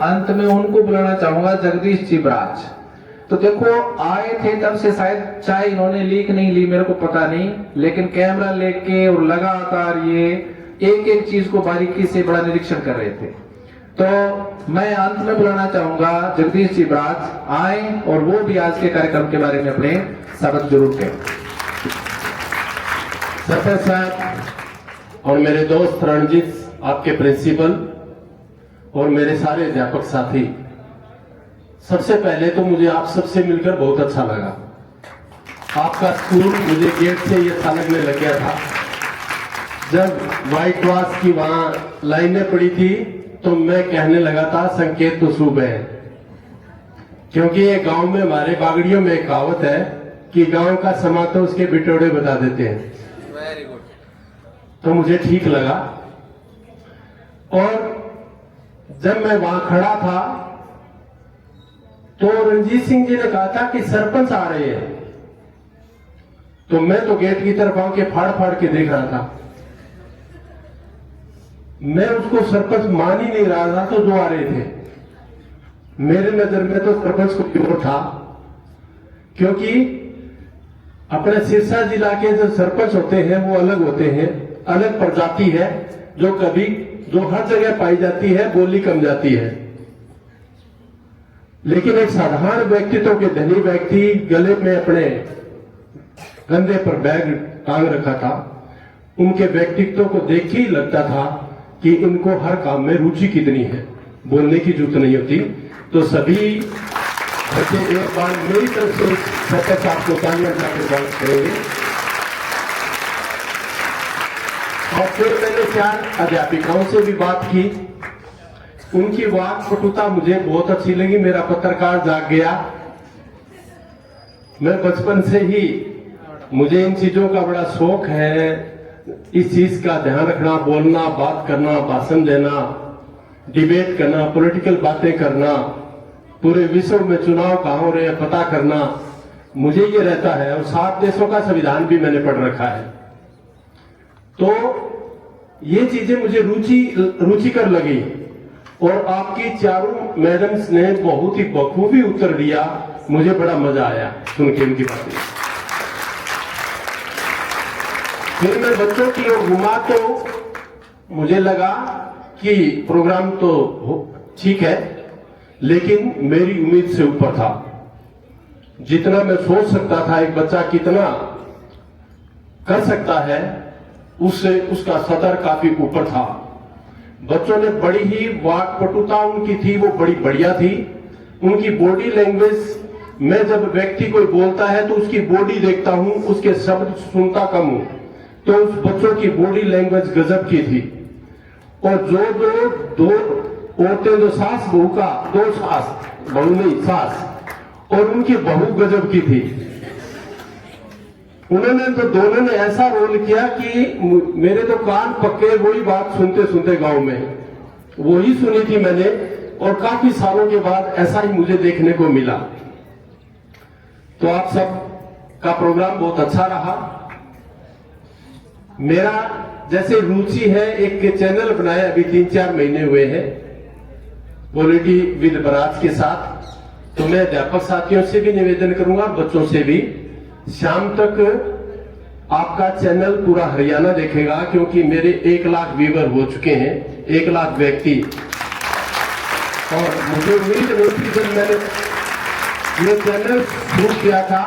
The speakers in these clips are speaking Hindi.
अंत में उनको बुलाना चाहूंगा, जगदीश चिबराज। तो देखो आए थे तब से शायद चाय इन्होंने ली कि नहीं ली मेरे को पता नहीं, लेकिन कैमरा लेके और लगातार ये एक एक चीज को बारीकी से बड़ा निरीक्षण कर रहे थे। तो मैं अंत में बुलाना चाहूंगा जगदीश चिबराज आए और वो भी आज के कार्यक्रम के बारे में अपने शब्द जरूर कहें। सरपंच साहब और मेरे दोस्त रणजीत, आपके प्रिंसिपल और मेरे सारे अध्यापक साथी, सबसे पहले तो मुझे आप सबसे मिलकर बहुत अच्छा लगा। आपका स्कूल मुझे गेट से ये अच्छा लगने लग गया था। जब व्हाइट वॉश की वहां लाइनें पड़ी थी तो मैं कहने लगा था संकेत तो शुभ है, क्योंकि ये गांव में हमारे बागड़ियों में एक कहावत है कि गांव का समा तो उसके बिटोड़े बता देते हैं। Very good. तो मुझे ठीक लगा। और जब मैं वहां खड़ा था तो रणजीत सिंह जी ने कहा था कि सरपंच आ रहे हैं, तो मैं तो गेट की तरफ आके फाड़ फाड़ के देख रहा था। मैं उसको सरपंच मान ही नहीं रहा था। तो जो आ रहे थे मेरे नजर में तो सरपंच को और था, क्योंकि अपने सिरसा जिला के जो सरपंच होते हैं वो अलग होते हैं, अलग प्रजाति है जो हर जगह पाई जाती है, बोली कम जाती है। लेकिन एक साधारण व्यक्तित्व के धनी व्यक्ति गले में अपने कंधे पर बैग टांग रखा था, उनके व्यक्तित्व को देख ही लगता था कि इनको हर काम में रुचि कितनी है, बोलने की जरूरत नहीं होती। तो सभी बच्चे एक बार मेरी तरफ से सरपंच आपको तालियां करेंगे। और फिर मैंने 4 अध्यापिकाओं से भी बात की, उनकी वाक पटुता मुझे बहुत अच्छी लगी। मेरा पत्रकार जाग गया। मैं बचपन से ही, मुझे इन चीजों का बड़ा शौक है, इस चीज का ध्यान रखना, बोलना, बात करना, भाषण देना, डिबेट करना, पॉलिटिकल बातें करना, पूरे विश्व में चुनाव कहां हो रहे हैं पता करना, मुझे ये रहता है। और 7 देशों का संविधान भी मैंने पढ़ रखा है। तो ये चीजें मुझे रुचिकर लगी। और आपकी चारों मैडम्स ने बहुत ही बखूबी उत्तर दिया, मुझे बड़ा मजा आया सुन के उनकी बातें। फिर मैं बच्चों की ओर घुमा तो मुझे लगा कि प्रोग्राम तो ठीक है, लेकिन मेरी उम्मीद से ऊपर था। जितना मैं सोच सकता था एक बच्चा कितना कर सकता है, उससे उसका सतर काफी ऊपर था। बच्चों ने बड़ी ही वाक्पटुता उनकी थी, वो बड़ी बढ़िया थी। उनकी बॉडी लैंग्वेज, मैं जब व्यक्ति कोई बोलता है तो उसकी बॉडी देखता हूं, उसके शब्द सुनता कम हूं, तो उस बच्चों की बॉडी लैंग्वेज गजब की थी। और दो औरतें जो सास बहू का, 2 सास, बहू नहीं सास, और उनकी बहू गजब की थी। उन्होंने तो दोनों ने ऐसा रोल किया कि मेरे तो कान पक्के, वही बात सुनते सुनते गांव में वही सुनी थी मैंने। और काफी सालों के बाद ऐसा ही मुझे देखने को मिला। तो आप सब का प्रोग्राम बहुत अच्छा रहा। मेरा जैसे रुचि है, एक चैनल बनाया अभी 3-4 महीने हुए हैं पॉलिटी विद बराज के साथ। तो मैं अध्यापक साथियों से भी निवेदन करूंगा, बच्चों से भी, शाम तक आपका चैनल पूरा हरियाणा देखेगा, क्योंकि मेरे 1 लाख व्यूअर हो चुके हैं, 1 लाख व्यक्ति। और मुझे उम्मीद नहीं थी, जब मैंने ये चैनल शुरू किया था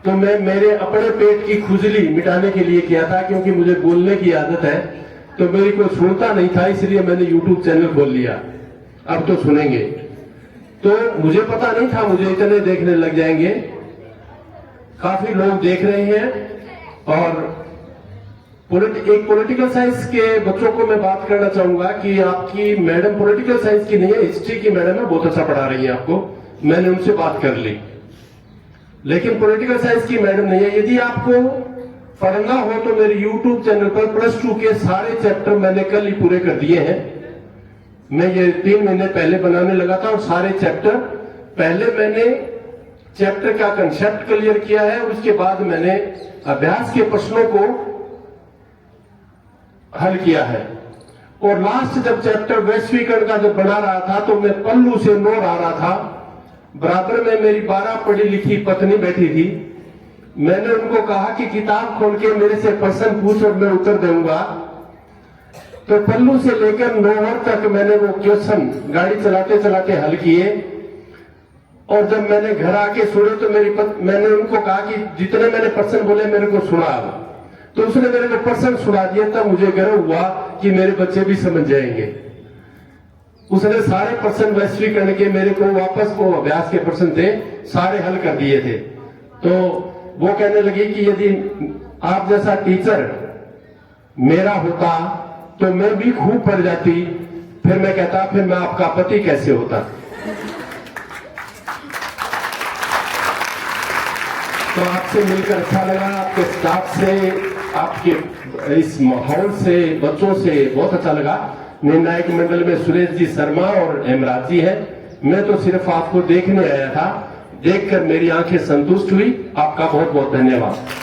तो मैं मेरे अपने पेट की खुजली मिटाने के लिए किया था, क्योंकि मुझे बोलने की आदत है। तो मेरी कोई सुनता नहीं था, इसलिए मैंने यूट्यूब चैनल खोल लिया। अब तो सुनेंगे। तो मुझे पता नहीं था मुझे इतने देखने लग जाएंगे। काफी लोग देख रहे हैं। और एक पॉलिटिकल साइंस के बच्चों को मैं बात करना चाहूंगा कि आपकी मैडम पॉलिटिकल साइंस की नहीं है, हिस्ट्री की मैडम है, बहुत अच्छा पढ़ा रही है आपको। मैंने उनसे बात कर ली, लेकिन पॉलिटिकल साइंस की मैडम नहीं है। यदि आपको पढ़ना हो तो मेरे YouTube चैनल पर +2 के सारे चैप्टर मैंने कल ही पूरे कर दिए हैं। मैं ये 3 महीने पहले बनाने लगा था, और सारे चैप्टर पहले मैंने चैप्टर का कंसेप्ट क्लियर किया है, और उसके बाद मैंने अभ्यास के प्रश्नों को हल किया है। और लास्ट जब चैप्टर वैश्वीकरण का जब बना रहा था तो मैं पल्लू से नोट आ रहा था। बराबर में मेरी 12 पढ़ी लिखी पत्नी बैठी थी। मैंने उनको कहा कि किताब खोल के मेरे से प्रश्न पूछ और मैं उत्तर दूंगा। तो पल्लू से लेकर नोहर तक मैंने वो क्वेश्चन गाड़ी चलाते चलाते हल किए। और जब मैंने घर आके सुने तो मैंने उनको कहा कि जितने मैंने प्रश्न बोले मेरे को सुना। तो उसने मेरे को प्रश्न सुना दिया। तब मुझे गर्व हुआ कि मेरे बच्चे भी समझ जाएंगे। उसने सारे प्रश्न वैश्वीकरण के मेरे को वापस वो अभ्यास के प्रश्न थे सारे हल कर दिए थे। तो वो कहने लगी कि यदि आप जैसा टीचर मेरा होता तो मैं भी खूब पढ़ जाती। फिर मैं कहता फिर मैं आपका पति कैसे होता। तो आपसे मिलकर अच्छा लगा, आपके स्टाफ से, आपके इस माहौल से, बच्चों से बहुत अच्छा लगा। निर्णायक मंडल में सुरेश जी शर्मा और हेमराज जी है। मैं तो सिर्फ आपको देखने आया था, देखकर मेरी आंखें संतुष्ट हुई। आपका बहुत बहुत धन्यवाद।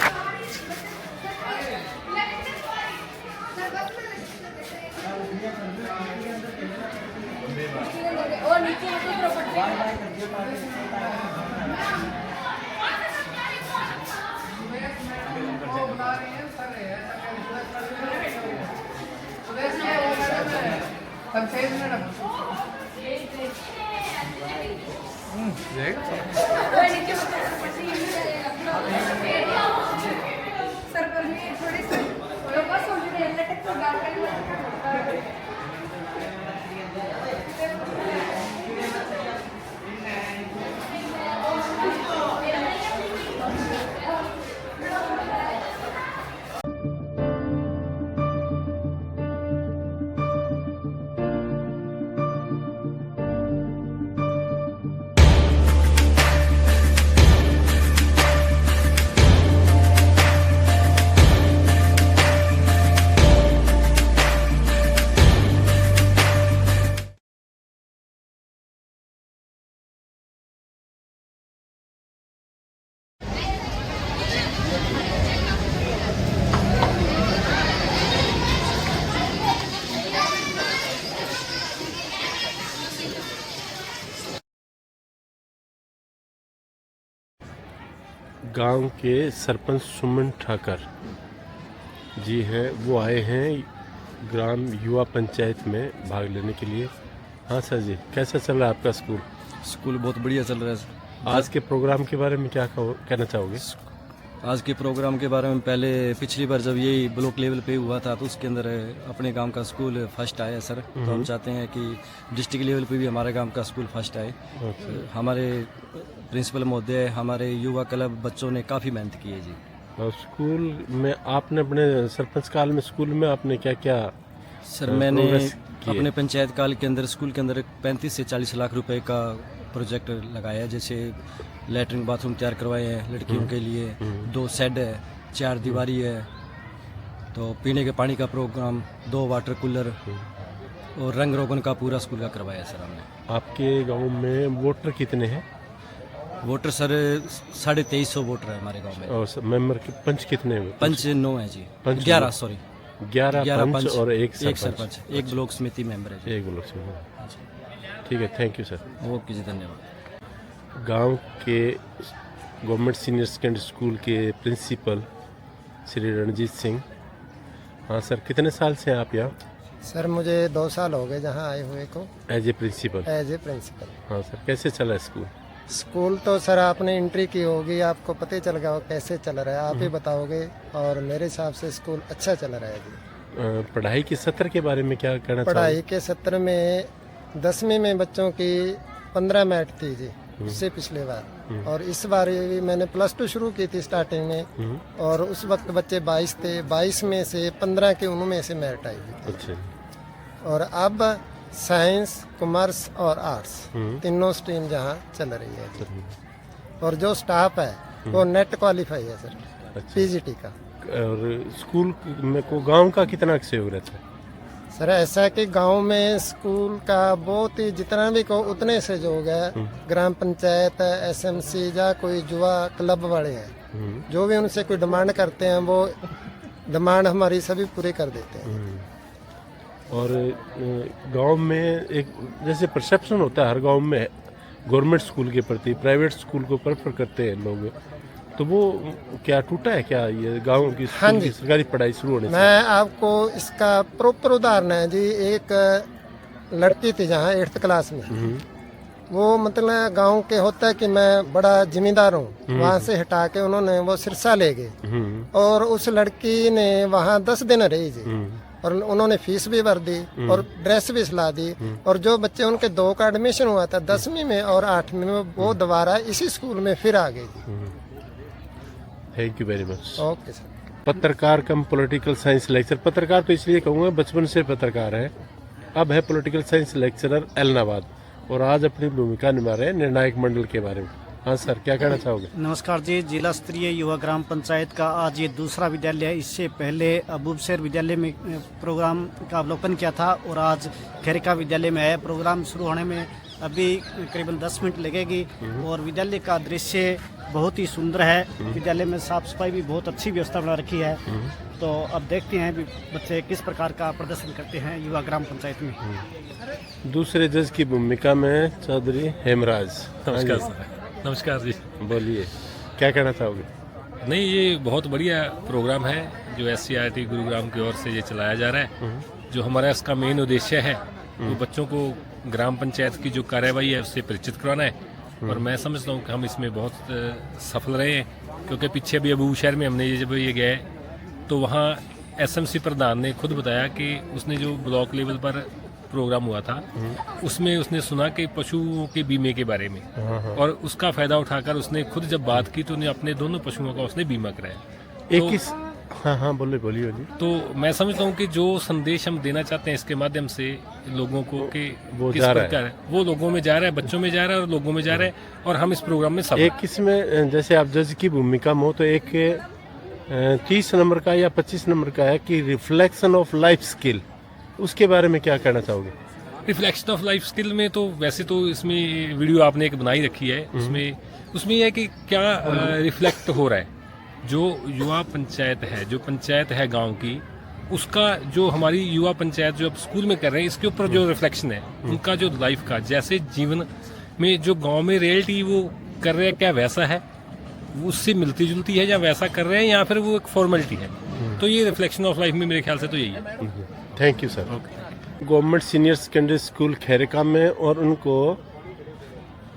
गांव के सरपंच सुमन ठाकर जी हैं, वो आए हैं ग्राम युवा पंचायत में भाग लेने के लिए। हाँ सर जी, कैसा चल रहा है आपका स्कूल? स्कूल बहुत बढ़िया चल रहा है सर। आज के प्रोग्राम के बारे में क्या कहना चाहोगे? आज के प्रोग्राम के बारे में पहले पिछली बार जब यही ब्लॉक लेवल पे हुआ था तो उसके अंदर अपने गांव का स्कूल फर्स्ट आया सर। तो हम चाहते हैं कि डिस्ट्रिक्ट लेवल पे भी हमारे गांव का स्कूल फर्स्ट आए। हमारे प्रिंसिपल महोदय, हमारे युवा क्लब बच्चों ने काफ़ी मेहनत की है जी। और स्कूल में आपने अपने सरपंच काल में स्कूल में आपने क्या क्या सर? मैंने अपने पंचायत काल के अंदर स्कूल के अंदर 35 से 40 लाख रुपए का प्रोजेक्ट लगाया। जैसे लैट्रिन बाथरूम तैयार करवाए हैं लड़कियों के लिए, 2 शेड है, 4 दीवारी है, तो पीने के पानी का प्रोग्राम, 2 वाटर कूलर और रंग रोगन का पूरा स्कूल का करवाया सर हमने। आपके गांव में वोटर कितने हैं? वोटर सर 2350 वोटर है हमारे गांव में। और मेंबर के पंच कितने हैं? पंच 9 है जी। पंच 11 सॉरी 11 पंच और एक सरपंच, एक ब्लॉक समिति मेंबर है जी। एक ब्लॉक समिति। ठीक है, थैंक यू सर। ओके जी, धन्यवाद। गांव के गवर्नमेंट सीनियर सेकेंडरी स्कूल के प्रिंसिपल श्री रणजीत सिंह। हाँ सर, कितने साल से हैं आप यहाँ? सर मुझे 2 साल हो गए जहाँ आए हुए को एज ए प्रिंसिपल। हाँ सर, कैसे चला स्कूल? स्कूल तो सर आपने एंट्री की होगी, आपको पता ही चल गया कैसे चल रहा है, आप ही बताओगे। और मेरे हिसाब से स्कूल अच्छा चल रहा है जी। पढ़ाई के सत्र के बारे में क्या कहना चाहोगे? पढ़ाई के सत्र में 10वीं में बच्चों की 15 मैट थी जी, उससे पिछले बार। और इस बार भी मैंने +2 शुरू की थी स्टार्टिंग में, और उस वक्त बच्चे 22 थे। 22 में से 15 के उनमें से मैट आई थी। अच्छा। और अब साइंस, कॉमर्स और आर्ट्स तीनों स्ट्रीम जहाँ चल रही है। और जो स्टाफ है वो नेट क्वालिफाई है सर। अच्छा। पीजीटी का। और स्कूल में को गांव का कितना सहयोग रहता है? सर ऐसा है कि गांव में स्कूल का बहुत ही जितना भी को उतने सहयोग है। ग्राम पंचायत, एसएमसी या कोई युवा क्लब वाले हैं, जो भी उनसे कोई डिमांड करते हैं वो डिमांड हमारी सभी पूरी कर देते हैं। और गांव में एक जैसे परसेप्शन होता है हर गांव में गवर्नमेंट स्कूल के प्रति, प्राइवेट स्कूल को प्रेफर करते हैं लोग, तो वो क्या टूटा है क्या ये गांव की स्कूल की सरकारी पढ़ाई शुरू होने से? मैं आपको इसका प्रॉपर उदाहरण है जी। एक लड़की थी जहाँ 8th क्लास में, वो मतलब गांव के होता है कि मैं बड़ा जिम्मेदार हूँ, वहाँ से हटा के उन्होंने वो सिरसा ले गए और उस लड़की ने वहाँ 10 दिन रही जी, और उन्होंने फीस भी भर दी और ड्रेस भी सिला दी। और जो बच्चे उनके 2 का एडमिशन हुआ था 10वीं में और 8वीं में, वो दोबारा इसी स्कूल में फिर आ गई जी। Thank you very much. Okay sir. पत्रकार कम पॉलिटिकल साइंस लेक्चर, पत्रकार तो इसलिए कहूँगा बचपन से पत्रकार है, अब है पॉलिटिकल साइंस लेक्चरर एलनाबाद, और आज अपनी भूमिका निभा रहे हैं निर्णायक मंडल के बारे में। हाँ सर, क्या कहना चाहोगे? नमस्कार जी। जिला स्तरीय युवा ग्राम पंचायत का आज ये दूसरा विद्यालय है। इससे पहले अबूबशहर विद्यालय में प्रोग्राम का अवलोकन किया था और आज खेरिका विद्यालय में है। प्रोग्राम शुरू होने में अभी करीबन 10 मिनट लगेगी और विद्यालय का दृश्य बहुत ही सुंदर है। विद्यालय में साफ सफाई भी बहुत अच्छी व्यवस्था बना रखी है। तो अब देखते हैं भी बच्चे किस प्रकार का प्रदर्शन करते हैं युवा ग्राम पंचायत में। दूसरे जज की भूमिका में चौधरी हेमराज। नमस्कार सर। नमस्कार जी। बोलिए, क्या कहना चाहोगे? नहीं, ये बहुत बढ़िया प्रोग्राम है जो SCRT गुरुग्राम की ओर से ये चलाया जा रहा है। जो हमारा इसका मेन उद्देश्य है वो बच्चों को ग्राम पंचायत की जो कार्यवाही है उससे परिचित कराना है, और मैं समझता हूँ कि हम इसमें बहुत सफल रहे हैं, क्योंकि पीछे भी अबूबशहर में हमने जब ये गए तो वहाँ SMC प्रधान ने खुद बताया कि उसने जो ब्लॉक लेवल पर प्रोग्राम हुआ था उसमें उसने सुना कि पशुओं के बीमे के बारे में, और उसका फायदा उठाकर उसने खुद जब बात की तो उन्हें अपने दोनों पशुओं का उसने बीमा कराया। एक इस हाँ बोलिए। तो मैं समझता हूँ कि जो संदेश हम देना चाहते हैं इसके माध्यम से लोगों को कि वो किस जा रहा प्रकार वो लोगों में जा रहा है, बच्चों में जा रहा है और लोगों में जा रहा है, और हम इस प्रोग्राम में सब एक इसमें जैसे आप जज की भूमिका में हो तो एक 30 नंबर का या 25 नंबर का है कि रिफ्लेक्शन ऑफ लाइफ स्किल, उसके बारे में क्या कहना चाहोगे? रिफ्लेक्शन ऑफ लाइफ स्किल में तो वैसे तो इसमें वीडियो आपने एक बनाई रखी है, उसमें यह है कि क्या रिफ्लेक्ट हो रहा है जो युवा पंचायत है, जो पंचायत है गांव की, उसका जो हमारी युवा पंचायत जो अब स्कूल में कर रहे हैं इसके ऊपर जो रिफ्लेक्शन है उनका जो लाइफ का, जैसे जीवन में जो गांव में रियलिटी वो कर रहे हैं क्या वैसा है, उससे मिलती जुलती है या वैसा कर रहे हैं या फिर वो एक फॉर्मेलिटी है। तो ये रिफ्लेक्शन ऑफ लाइफ में मेरे ख्याल से तो यही है। Thank you sir. Government senior secondary school Kherika में, और उनको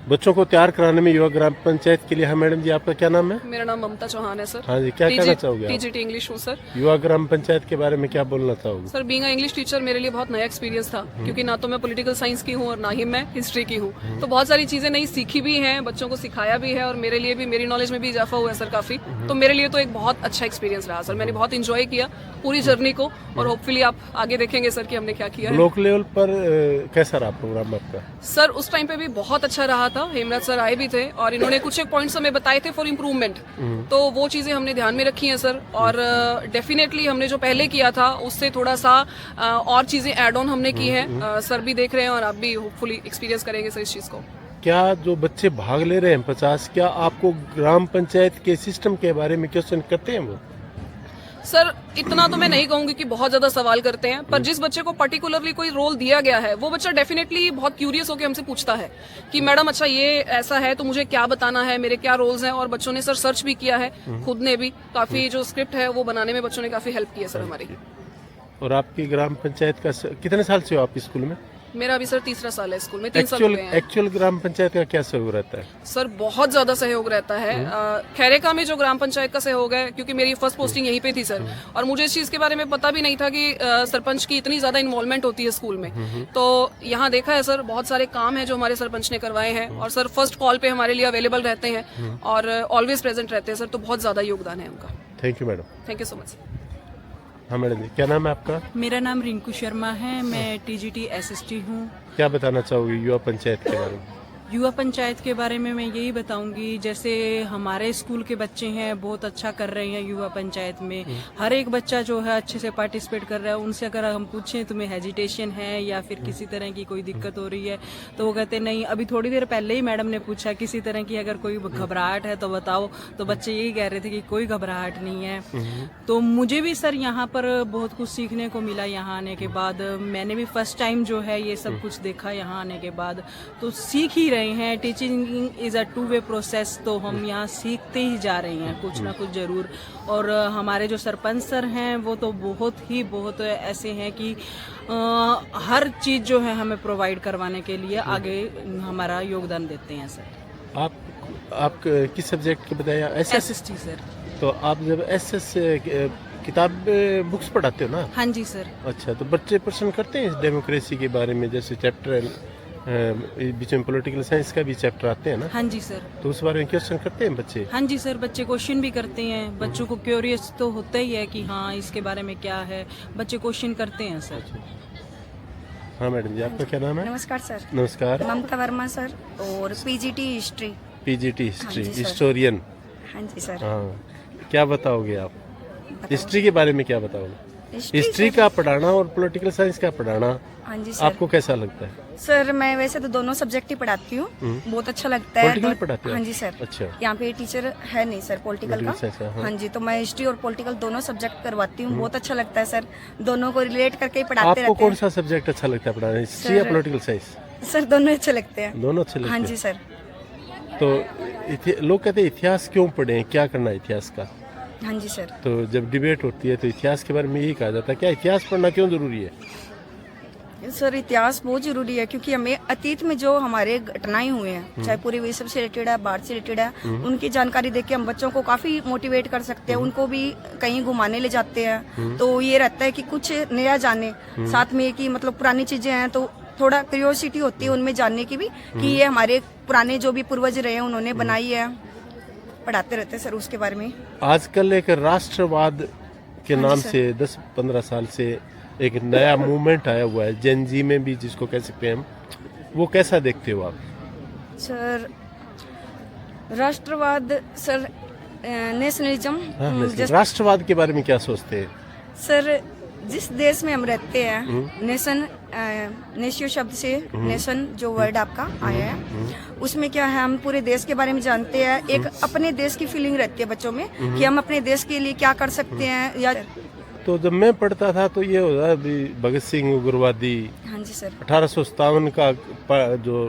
बच्चों को तैयार कराने में युवा ग्राम पंचायत के लिए। हाँ मैडम जी, आपका क्या नाम है? मेरा नाम ममता चौहान है सर। हाँ जी, क्या कहना चाहोगे? TGT इंग्लिश हूँ सर। युवा ग्राम पंचायत के बारे में क्या बोलना चाहोगे? Sir, being a English teacher मेरे लिए बहुत नया एक्सपीरियंस था, क्योंकि ना तो मैं पॉलिटिकल साइंस की हूँ और ना ही मैं हिस्ट्री की हूँ। तो बहुत सारी चीजें नई सीखी भी हैं, बच्चों को सिखाया भी है, और मेरे लिए भी मेरी नॉलेज में भी इजाफा हुआ है सर काफी। तो मेरे लिए तो एक बहुत अच्छा एक्सपीरियंस रहा सर। मैंने बहुत इंजॉय किया पूरी जर्नी को, और होपफुली आप आगे देखेंगे सर कि हमने क्या किया है। ब्लॉक लेवल पर कैसा रहा प्रोग्राम आपका? सर उस टाइम पे भी बहुत अच्छा रहा था। हेमराज सर आए भी थे और इन्होंने कुछ एक पॉइंट्स हमें बताए थे फॉर इम्प्रूवमेंट, तो वो चीजें हमने ध्यान में रखी हैं सर। और डेफिनेटली हमने जो पहले किया था उससे थोड़ा सा और चीजें ऐड ऑन हमने की है। सर भी देख रहे हैं और आप भी होपफुली एक्सपीरियंस करेंगे सर इस चीज को। क्या जो बच्चे भाग ले रहे हैं 50, क्या आपको ग्राम पंचायत के सिस्टम के बारे में क्वेश्चन करते हैं वो? सर इतना तो मैं नहीं कहूंगी कि बहुत ज्यादा सवाल करते हैं, पर जिस बच्चे को पर्टिकुलरली कोई रोल दिया गया है वो बच्चा डेफिनेटली बहुत क्यूरियस होकर हमसे पूछता है कि मैडम अच्छा ये ऐसा है तो मुझे क्या बताना है, मेरे क्या रोल्स हैं। और बच्चों ने सर सर्च भी किया है, खुद ने भी काफी जो स्क्रिप्ट है वो बनाने में बच्चों ने काफी हेल्प की है सर हमारी। और आपकी ग्राम पंचायत का कितने साल से हो आप स्कूल में? मेरा अभी सर 3रा साल है स्कूल में, 3 साल हुए हैं। एक्चुअल ग्राम पंचायत का क्या सहयोग रहता है? सर बहुत ज्यादा सहयोग रहता है। खैरेका में जो ग्राम पंचायत का सहयोग है, क्योंकि मेरी फर्स्ट पोस्टिंग यहीं पे थी सर, और मुझे इस चीज के बारे में पता भी नहीं था कि सरपंच की इतनी ज्यादा इन्वॉल्वमेंट होती है स्कूल में। तो यहाँ देखा है सर, बहुत सारे काम है जो हमारे सरपंच ने करवाए हैं, और सर फर्स्ट कॉल पे हमारे लिए अवेलेबल रहते हैं और ऑलवेज प्रेजेंट रहते हैं सर। तो बहुत ज्यादा योगदान है उनका। Thank you madam. Thank you so much. हाँ मैडम जी, क्या नाम है आपका? मेरा नाम रिंकू शर्मा है, मैं TGT SST हूँ। क्या बताना चाहोगी युवा पंचायत के बारे में? युवा पंचायत के बारे में मैं यही बताऊंगी, जैसे हमारे स्कूल के बच्चे हैं बहुत अच्छा कर रहे हैं युवा पंचायत में। हर एक बच्चा जो है अच्छे से पार्टिसिपेट कर रहा है। उनसे अगर हम पूछें तुम्हें हेजिटेशन है या फिर किसी तरह की कोई दिक्कत हो रही है तो वो कहते नहीं। अभी थोड़ी देर पहले ही मैडम ने पूछा किसी तरह की अगर कोई घबराहट है तो बताओ, तो बच्चे यही कह रहे थे कि कोई घबराहट नहीं है। तो मुझे भी सर यहाँ पर बहुत कुछ सीखने को मिला यहाँ आने के बाद। मैंने भी फर्स्ट टाइम जो है ये सब कुछ देखा यहाँ आने के बाद, तो सीख ही रहे हैं। Teaching is a two way process, तो हम यहाँ सीखते ही जा रहे हैं कुछ ना कुछ जरूर। और हमारे जो सरपंच सर हैं वो तो बहुत ऐसे हैं कि हर चीज जो है हमें प्रोवाइड करवाने के लिए आगे हमारा योगदान देते हैं सर। आप किस सब्जेक्ट के बताया? SST sir. तो आप जब SS किताब बुक्स पढ़ाते हो ना? हाँ जी सर। अच्छा, तो बच्चे प्रश्न करते हैं डेमोक्रेसी के बारे में, जैसे चैप्टर बीच में पॉलिटिकल साइंस का भी चैप्टर आते हैं ना? हाँ जी सर। तो उस बारे में क्वेश्चन करते हैं बच्चे? हाँ जी सर, बच्चे क्वेश्चन भी करते हैं। बच्चों को क्यूरियस तो होता ही है कि हाँ इसके बारे में क्या है, बच्चे क्वेश्चन करते हैं सर। हाँ मैडम जी, आपका क्या नाम है? नमस्कार सर। नमस्कार। ममता वर्मा सर, और PGT हिस्ट्री। PGT हिस्ट्री, हाँ जी सर। हिस्टोरियन। हाँ जी सर। हाँ, क्या बताओगे आप? हिस्ट्री के बारे में क्या बताओगे? हिस्ट्री का पढ़ाना और पॉलिटिकल साइंस का पढ़ाना हाँ जी सर। आपको कैसा लगता है? सर मैं वैसे तो दोनों सब्जेक्ट ही पढ़ाती हूँ, बहुत अच्छा लगता है। पॉलिटिकल पढ़ाते हो? हाँ जी सर। अच्छा। यहाँ पे टीचर है नहीं सर पॉलिटिकल का। हाँ जी, तो मैं हिस्ट्री और पॉलिटिकल दोनों सब्जेक्ट करवाती हूँ। बहुत अच्छा लगता है सर, दोनों को रिलेट करके ही पढ़ाते रहते हैं। आपको कौन सा सब्जेक्ट अच्छा लगता है पढ़ाना, हिस्ट्री या पॉलिटिकल साइंस? सर दोनों अच्छे लगते हैं। दोनों अच्छे लगते हैं। हाँ जी सर। तो लोग कहते हैं इतिहास क्यों पढ़ें, क्या करना है इतिहास का? हाँ जी सर। तो जब डिबेट होती है तो इतिहास के बारे में यही कहा जाता है, क्या इतिहास पढ़ना क्यों जरूरी है? सर इतिहास बहुत जरूरी है, क्योंकि हमें अतीत में जो हमारे घटनाएं हुए हैं, चाहे पूरे विश्व से रिलेटेड है, भारत से रिलेटेड है, उनकी जानकारी देके हम बच्चों को काफी मोटिवेट कर सकते हैं। उनको भी कहीं घुमाने ले जाते हैं, तो ये रहता है कि कुछ नया जाने। साथ में कि मतलब पुरानी चीजें हैं तो थोड़ा क्यूरियोसिटी होती है उनमें जानने की भी, कि ये हमारे पुराने जो भी पूर्वज रहे हैं उन्होंने बनाई है। पढ़ाते रहते हैं सर उसके बारे में। आजकल एक राष्ट्रवाद के नाम से 10-15 साल से एक नया मूवमेंट आया हुआ है, जेन जी में भी जिसको कह सकते हैं हम, वो कैसा देखते हो आप? सर राष्ट्रवाद सर, नेशनलिज्म। राष्ट्रवाद के बारे में क्या सोचते हैं? सर जिस देश में हम रहते हैं, नेशन, नेशियो शब्द से नेशन जो वर्ड आपका आया है, उसमें क्या है, हम पूरे देश के बारे में जानते हैं। एक अपने देश की फीलिंग रहती है बच्चों में कि हम अपने देश के लिए क्या कर सकते हैं। या तो जब मैं पढ़ता था तो ये होता है भगत सिंह उग्रवादी। हाँ जी सर। 1857 का जो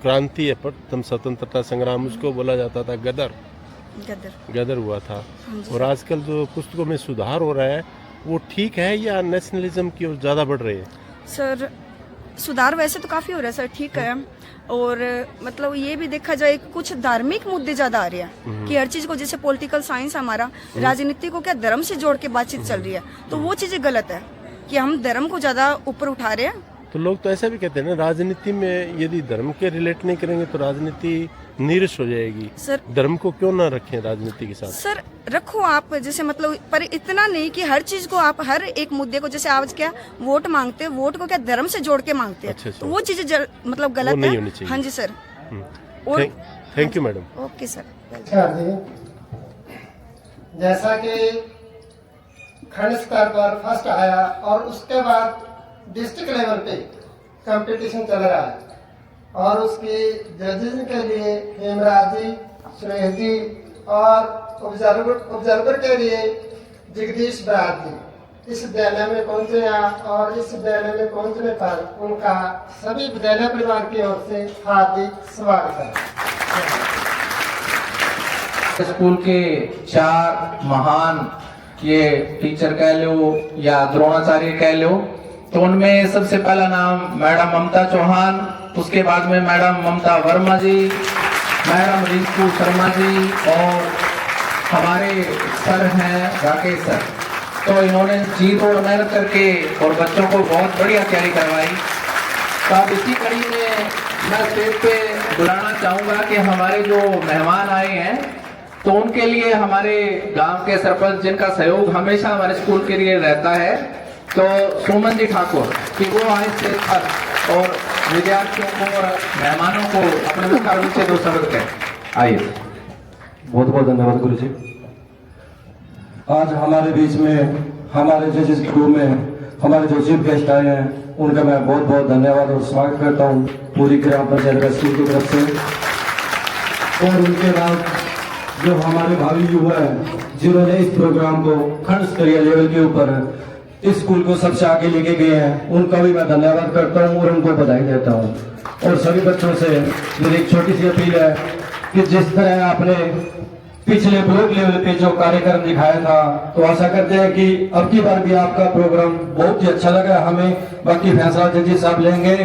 क्रांति है, प्रथम स्वतंत्रता संग्राम, उसको बोला जाता था गदर हुआ था। और आजकल जो पुस्तकों में सुधार हो रहा है वो ठीक है या नेशनलिज्म की ओर ज्यादा बढ़ रहे हैं? सर सुधार वैसे तो काफी हो रहा है सर, ठीक है। और मतलब ये भी देखा जाए कुछ धार्मिक मुद्दे ज्यादा आ रहे हैं कि हर चीज को, जैसे पॉलिटिकल साइंस हमारा राजनीति को क्या धर्म से जोड़ के बातचीत चल रही है, तो वो चीजें गलत है कि हम धर्म को ज्यादा ऊपर उठा रहे हैं। तो लोग तो ऐसा भी कहते हैं ना, राजनीति में यदि धर्म के रिलेट नहीं करेंगे तो राजनीति नीरस हो जाएगी। सर धर्म को क्यों ना रखें राजनीति के साथ? सर रखो आप, जैसे मतलब, पर इतना नहीं कि हर चीज को आप, हर एक मुद्दे को, जैसे आज क्या वोट मांगते हैं, वोट को क्या धर्म से जोड़ के मांगते हैं। अच्छा। तो वो चीजें मतलब गलत नहीं है। होनी चाहिए। हाँ जी सर। और thank you madam. Okay sir. जैसा कि खंड स्तर पर फर्स्ट आया और उसके बाद डिस्ट्रिक्ट लेवल पे कंपटीशन चल रहा है, और उसकी जजेस के लिए हेमराज जी, सुरेश जी, और ऑब्जर्वर के लिए जगदीश बराज जी इस विद्यालय में पहुंचे हैं। और इस विद्यालय में पहुंचने पर उनका सभी विद्यालय परिवार की ओर से हार्दिक स्वागत है। स्कूल के 4 महान ये टीचर कह लो या द्रोणाचार्य कह लो, तो उनमें सबसे पहला नाम मैडम ममता चौहान, उसके बाद में मैडम ममता वर्मा जी, मैडम रिंकू शर्मा जी, और हमारे सर हैं राकेश सर। तो इन्होंने जी तोड़ मेहनत करके और बच्चों को बहुत बढ़िया तैयारी करवाई। तो अब इसी कड़ी में मैं स्टेज पे बुलाना चाहूँगा कि हमारे जो मेहमान आए हैं, तो उनके लिए हमारे गांव के सरपंच, जिनका सहयोग हमेशा हमारे स्कूल के लिए रहता है, तो सुमन जी ठाकुर, कि वो आए स्टेज पर और विद्यार्थियों को और मेहमानों को अपने मुखारविंद से 2 शब्द कहें। आइए। बहुत बहुत धन्यवाद गुरु जी। आज हमारे बीच में हमारे जजेस की रूम में हमारे जो चीफ गेस्ट आए हैं उनका मैं बहुत बहुत धन्यवाद और स्वागत करता हूँ पूरी ग्राम पंचायत स्कूल की तरफ से। और उनके बाद जो हमारे भावी युवा हैं जिन्होंने इस प्रोग्राम को खंड स्तरीय लेवल के ऊपर इस स्कूल को सबसे आगे लेके गए हैं, उनका भी मैं धन्यवाद करता हूँ और उनको बधाई देता हूँ। और सभी बच्चों से मेरी एक छोटी सी अपील है कि जिस तरह आपने पिछले ब्लॉक लेवल पे जो कार्यक्रम दिखाया था, तो आशा करते हैं कि अब की बार भी आपका प्रोग्राम बहुत ही अच्छा लगा हमें। बाकी फैसला जजी साहब लेंगे,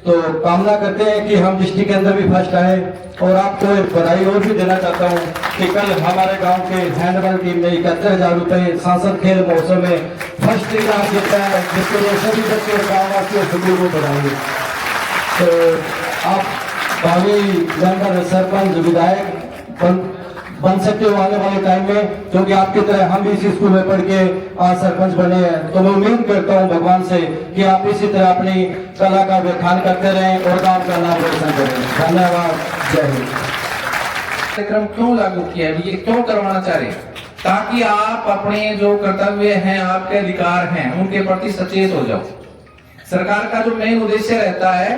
तो कामना करते हैं कि हम डिस्ट्रिक्ट के अंदर भी फर्स्ट आए। और आपको एक बधाई और भी देना चाहता हूँ कि कल हमारे गांव के हैंडबॉल टीम ने 71,000 रुपए सांसद खेल महोत्सव में फर्स्ट इनाम जीता है, जिसके लिए सभी बच्चे और गाँव वासियों स्कूल को बढ़ाएंगे। तो आप भावी मेंबर, सरपंच, विधायक बन सकते हो आने वाले टाइम में, क्योंकि आपकी तरह हम भी इसी स्कूल में पढ़ के आज सरपंच बने हैं। तो मैं उम्मीद करता हूं भगवान से कि आप इसी तरह अपनी कला का व्याख्यान करते रहें और गांव का नाम रोशन करें। धन्यवाद। जय हिंद। कार्यक्रम क्यों लागू किया है, ये क्यों करवाना चाह रहे हैं? ताकि आप अपने जो कर्तव्य हैं, आपके अधिकार हैं, उनके प्रति सचेत हो जाओ। सरकार का जो मेन उद्देश्य रहता है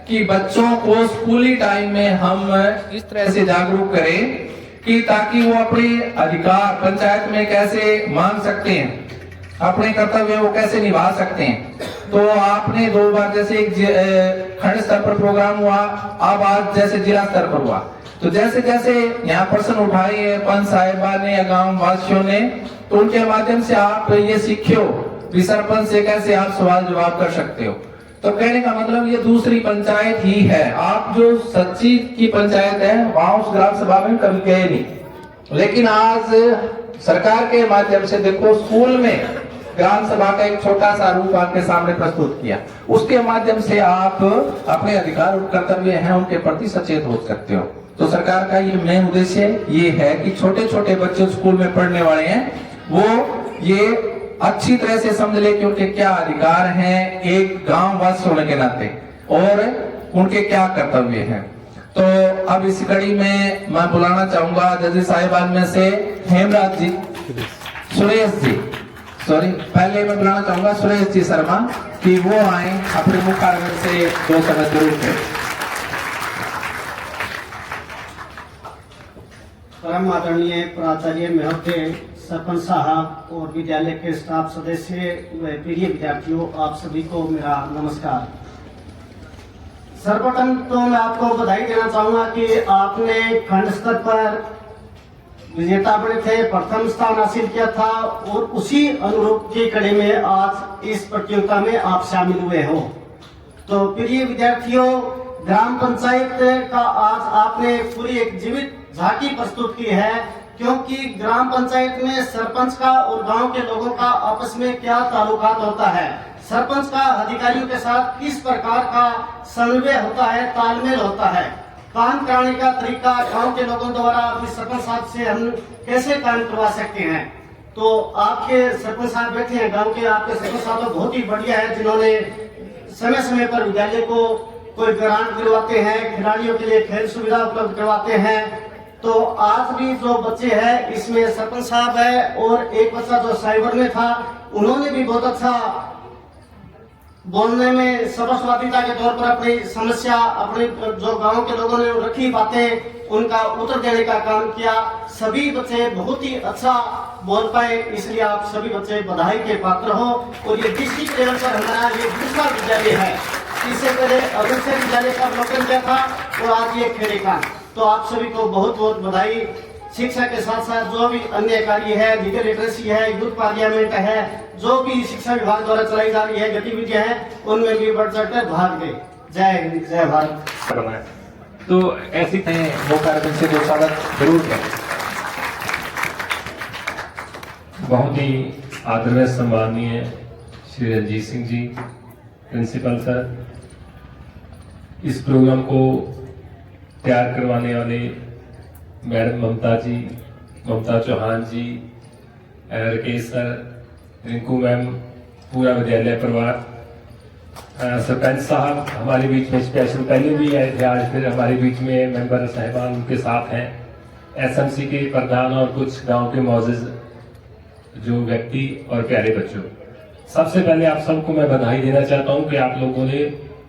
कि बच्चों को स्कूली टाइम में हम इस तरह से जागरूक करें कि ताकि वो अपने अधिकार पंचायत में कैसे मांग सकते हैं, अपने कर्तव्य वो कैसे निभा सकते हैं। तो आपने 2 बार जैसे एक खंड स्तर पर प्रोग्राम हुआ, अब आज जैसे जिला स्तर पर हुआ, तो जैसे जैसे यहाँ प्रश्न उठाए हैं पंच साहिबा ने या गांव वासियों ने, तो उनके माध्यम से आप ये सीखो कि सरपंच से कैसे आप सवाल जवाब कर सकते हो। तो कहने का मतलब ये दूसरी पंचायत ही है। आप जो सच्ची की पंचायत है वहां उस ग्राम सभा में कभी गए नहीं, लेकिन आज सरकार के माध्यम से देखो स्कूल में ग्राम सभा का एक छोटा सा रूप आपके सामने प्रस्तुत किया। उसके माध्यम से आप अपने अधिकार और कर्तव्य हैं उनके प्रति सचेत हो सकते हो। तो सरकार का ये मेन उद्देश्य ये है कि छोटे छोटे बच्चे स्कूल में पढ़ने वाले हैं वो ये अच्छी तरह से समझ ले कि उनके क्या अधिकार हैं एक गांव वासी होने के नाते और उनके क्या कर्तव्य हैं। तो अब इस कड़ी में मैं बुलाना चाहूंगा जजेस साहिबान में से हेमराज जी, सुरेश जी, सॉरी पहले मैं बुलाना चाहूंगा सुरेश जी शर्मा कि वो आए अपने मुखारविंद से 2 शब्द जरूर करें। परम आदरणीय प्राचार्य महोदय, सरपंच साहब और विद्यालय के स्टाफ सदस्य व प्रिय विद्यार्थियों, आप सभी को मेरा नमस्कार। सर्वप्रथम तो मैं आपको बधाई देना चाहूंगा कि आपने खंड स्तर पर विजेता बने थे, प्रथम स्थान हासिल किया था और उसी अनुरूप की कड़ी में आज इस प्रतियोगिता में आप शामिल हुए हो। तो प्रिय विद्यार्थियों, ग्राम पंचायत का आज आपने पूरी एक जीवित झांकी प्रस्तुत की है, क्योंकि ग्राम पंचायत में सरपंच का और गांव के लोगों का आपस में क्या ताल्लुकात होता है, सरपंच का अधिकारियों के साथ किस प्रकार का समन्वय होता है, तालमेल होता है, काम कराने का तरीका गांव के लोगों द्वारा अपने सरपंच साहब से हम कैसे काम करवा सकते हैं। तो आपके सरपंच साहब बैठे हैं गांव के, आपके सरपंच साहब तो बहुत ही बढ़िया है, जिन्होंने समय समय पर विद्यालय को कोई ग्रांट दिलवाते हैं, खिलाड़ियों के लिए खेल सुविधा उपलब्ध करवाते हैं। तो आज भी जो बच्चे हैं इसमें सरपंच साहब है और एक बच्चा जो साइबर में था, उन्होंने भी बहुत अच्छा बोलने में सर्वस्वादिता के तौर पर अपनी समस्या, अपने जो गांव के लोगों ने रखी बातें, उनका उत्तर देने का काम किया। सभी बच्चे बहुत ही अच्छा बोल पाए, इसलिए आप सभी बच्चे बधाई के पात्र हो। और ये डिस्ट्रिक्ट लेवल पर हमारा ये दूसरा विद्यालय है, इससे पहले अग्रसर विद्यालय का अवलोकन किया था और आज ये खेड़े का। तो आप सभी को बहुत बहुत बधाई। शिक्षा के साथ साथ जो भी अन्य कार्य है, लीगल लिटरेसी है, यूथ पार्लियामेंट है, जो भी शिक्षा विभाग द्वारा चलाई जा रही है गतिविधियां हैं, उनमें भी बढ़ चढ़कर भाग गए। जय हिंद, जय भारत। तो ऐसी मुखारविंद से 2 शब्द जरूर करें। बहुत ही आदरणीय सम्माननीय श्री रंजीत सिंह जी प्रिंसिपल सर, इस प्रोग्राम को तैयार करवाने वाले मैडम ममता चौहान जी, राकेश सर, रिंकू मैम, पूरा विद्यालय परिवार, सरपंच साहब हमारे बीच में स्पेशल पहले भी आए थे, आज फिर हमारे बीच में मेंबर साहिबान उनके साथ हैं, एसएमसी के प्रधान और कुछ गांव के मौजूद जो व्यक्ति और प्यारे बच्चों, सबसे पहले आप सबको मैं बधाई देना चाहता हूं कि आप लोगों ने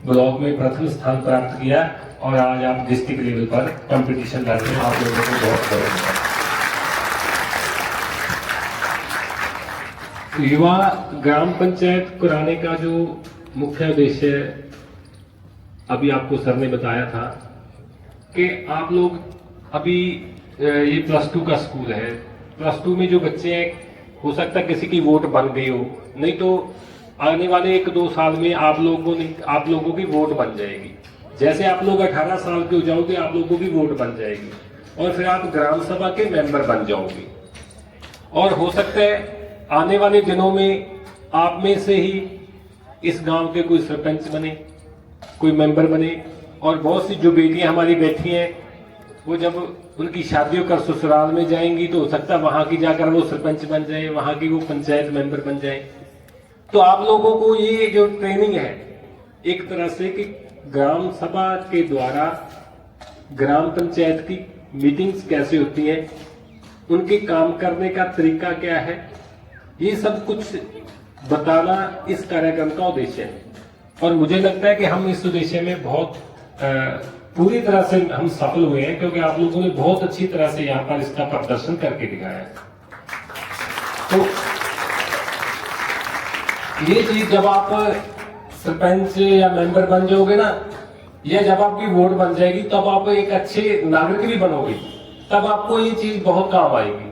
ब्लॉक में प्रथम स्थान प्राप्त किया और आज आप डिस्ट्रिक्ट लेवल पर कंपटीशन लड़ रहे हैं। आप लोगों को बहुत बहुत युवा ग्राम पंचायत कराने का जो मुख्य उद्देश्य अभी आपको सर ने बताया था कि आप लोग अभी ये +2 का स्कूल है, +2 में जो बच्चे हैं हो सकता है किसी की वोट बन गई हो, नहीं तो आने वाले 1-2 साल में आप लोगों की वोट बन जाएगी। जैसे आप लोग 18 साल के हो जाओगे आप लोगों की वोट बन जाएगी और फिर आप ग्राम सभा के मेंबर बन जाओगे और हो सकता है आने वाले दिनों में आप में से ही इस गांव के कोई सरपंच बने, कोई मेंबर बने और बहुत सी जो बेटियां हमारी बैठी हैं वो जब उनकी शादियों कर ससुराल में जाएंगी तो हो सकता है वहां की जाकर वो सरपंच बन जाए, वहां की वो पंचायत मेंबर बन जाए। तो आप लोगों को ये जो ट्रेनिंग है एक तरह से कि ग्राम सभा के द्वारा ग्राम पंचायत की मीटिंग्स कैसे होती हैं, उनके काम करने का तरीका क्या है, ये सब कुछ बताना इस कार्यक्रम का उद्देश्य है। और मुझे लगता है कि हम इस उद्देश्य में बहुत पूरी तरह से हम सफल हुए हैं क्योंकि आप लोगों ने बहुत अच्छी तरह से यहाँ पर इसका प्रदर्शन करके दिखाया है। तो ये चीज जब आप सरपंच या मेंबर बन जाओगे ना, या जब आपकी वोट बन जाएगी तब आप एक अच्छे नागरिक भी बनोगे, तब आपको ये चीज बहुत काम आएगी।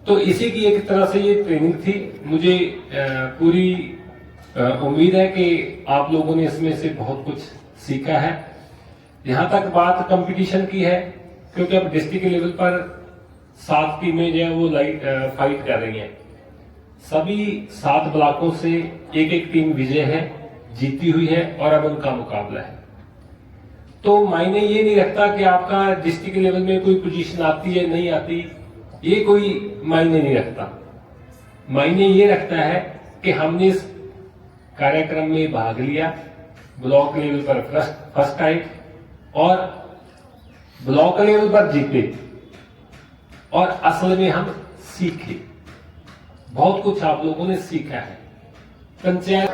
तो इसी की एक तरह से ये ट्रेनिंग थी। मुझे पूरी उम्मीद है कि आप लोगों ने इसमें से बहुत कुछ सीखा है। यहाँ तक बात कंपटीशन की है क्योंकि अब डिस्ट्रिक्ट लेवल पर 7 टीमें जो है वो फाइट कर रही हैं। सभी 7 ब्लॉकों से एक टीम विजय है, जीती हुई है और अब उनका मुकाबला है। तो मायने ये नहीं रखता कि आपका डिस्ट्रिक्ट लेवल में कोई पोजीशन आती है नहीं आती, ये कोई मायने नहीं रखता। मायने ये रखता है कि हमने इस कार्यक्रम में भाग लिया, ब्लॉक लेवल पर फर्स्ट आए और ब्लॉक लेवल पर जीते और असल में हम सीखे, बहुत कुछ आप लोगों ने सीखा है। Panchayat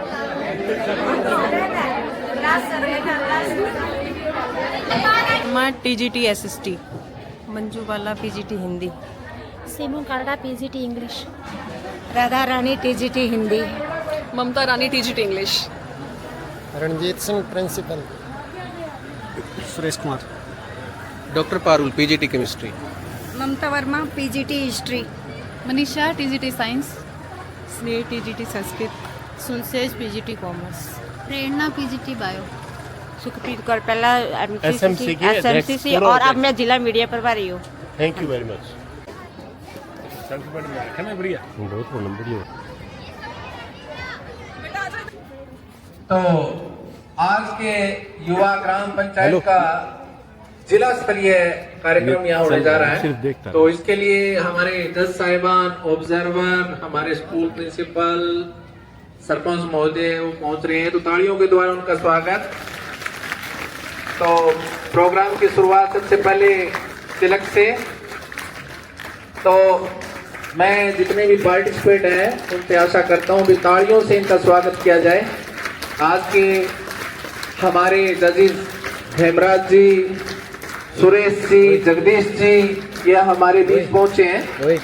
TGT SST, Manju Bala PGT Hindi, Seemu Karada PGT English, Radha Rani TGT Hindi, Mamta Rani TGT English, Ranjit Singh principal, Suresh Kumar, doctor Parul PGT chemistry, Mamta Verma PGT history, Manisha TGT science, Sneh TGT Sanskrit, सुनसेज PGT commerce, Prerna PGT bio, Sukhpreet Kaur पहला SMCC और अब मैं जिला मीडिया प्रभारी हूँ। Thank you very much. बढ़िया। बहुत बढ़िया। तो आज के युवा ग्राम पंचायत का जिला स्तरीय कार्यक्रम यहाँ होने जा रहा है। तो इसके लिए हमारे जज साहिबान, ऑब्जर्वर, हमारे स्कूल प्रिंसिपल, सरपंच महोदय वो पहुंच रहे हैं, तो तालियों के द्वारा उनका स्वागत। तो प्रोग्राम की शुरुआत सबसे पहले तिलक से। तो मैं जितने भी पार्टिसिपेंट हैं उनसे आशा करता हूं कि तालियों से इनका स्वागत किया जाए। आज के हमारे जजेस हेमराज जी, सुरेश जी, जगदीश जी ये हमारे बीच पहुंचे हैं।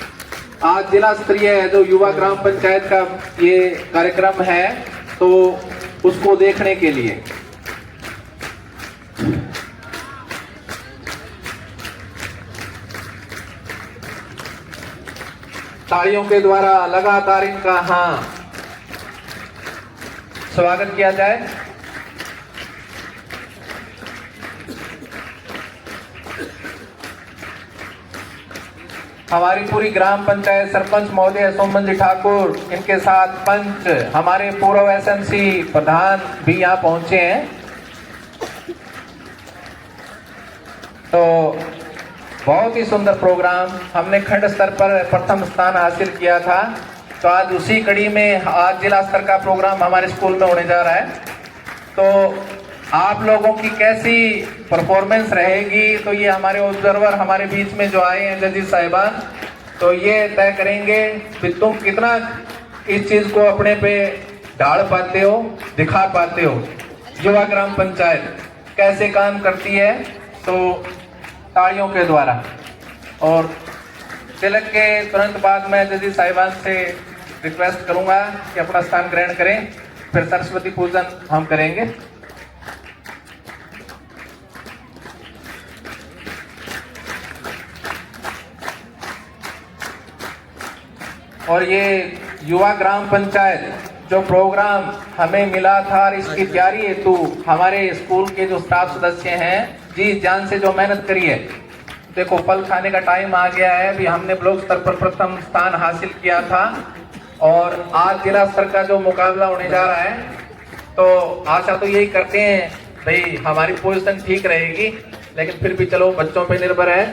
आज जिला स्तरीय जो युवा ग्राम पंचायत का ये कार्यक्रम है तो उसको देखने के लिए तालियों के द्वारा लगातार इनका स्वागत किया जाए। हमारी पूरी ग्राम पंचायत सरपंच महोदय सोमन जी ठाकुर, इनके साथ पंच, हमारे पूर्व एसएमसी प्रधान भी यहाँ पहुंचे हैं। तो बहुत ही सुंदर प्रोग्राम, हमने खंड स्तर पर प्रथम स्थान हासिल किया था। तो आज उसी कड़ी में आज जिला स्तर का प्रोग्राम हमारे स्कूल में होने जा रहा है। तो आप लोगों की कैसी परफॉर्मेंस रहेगी, तो ये हमारे ऑब्जर्वर हमारे बीच में जो आए हैं जजेस साहिबान, तो ये तय करेंगे कि तुम कितना इस चीज को अपने पे ढाल पाते हो, दिखा पाते हो। युवा ग्राम पंचायत कैसे काम करती है, तो तालियों के द्वारा। और तिलक के तुरंत बाद मैं जजेस साहिबान से रिक्वेस्ट करूंगा कि अपना स्थान ग्रहण करें, फिर सरस्वती पूजन हम करेंगे। और ये युवा ग्राम पंचायत जो प्रोग्राम हमें मिला था, और इसकी तैयारी हेतु हमारे स्कूल के जो स्टाफ सदस्य हैं जी जान से जो मेहनत करी है। देखो फल खाने का टाइम आ गया है। अभी हमने ब्लॉक स्तर पर प्रथम स्थान हासिल किया था और आज जिला स्तर का जो मुकाबला होने जा रहा है, तो आशा तो यही करते हैं भाई हमारी पोजीशन ठीक रहेगी, लेकिन फिर भी चलो बच्चों पे निर्भर है।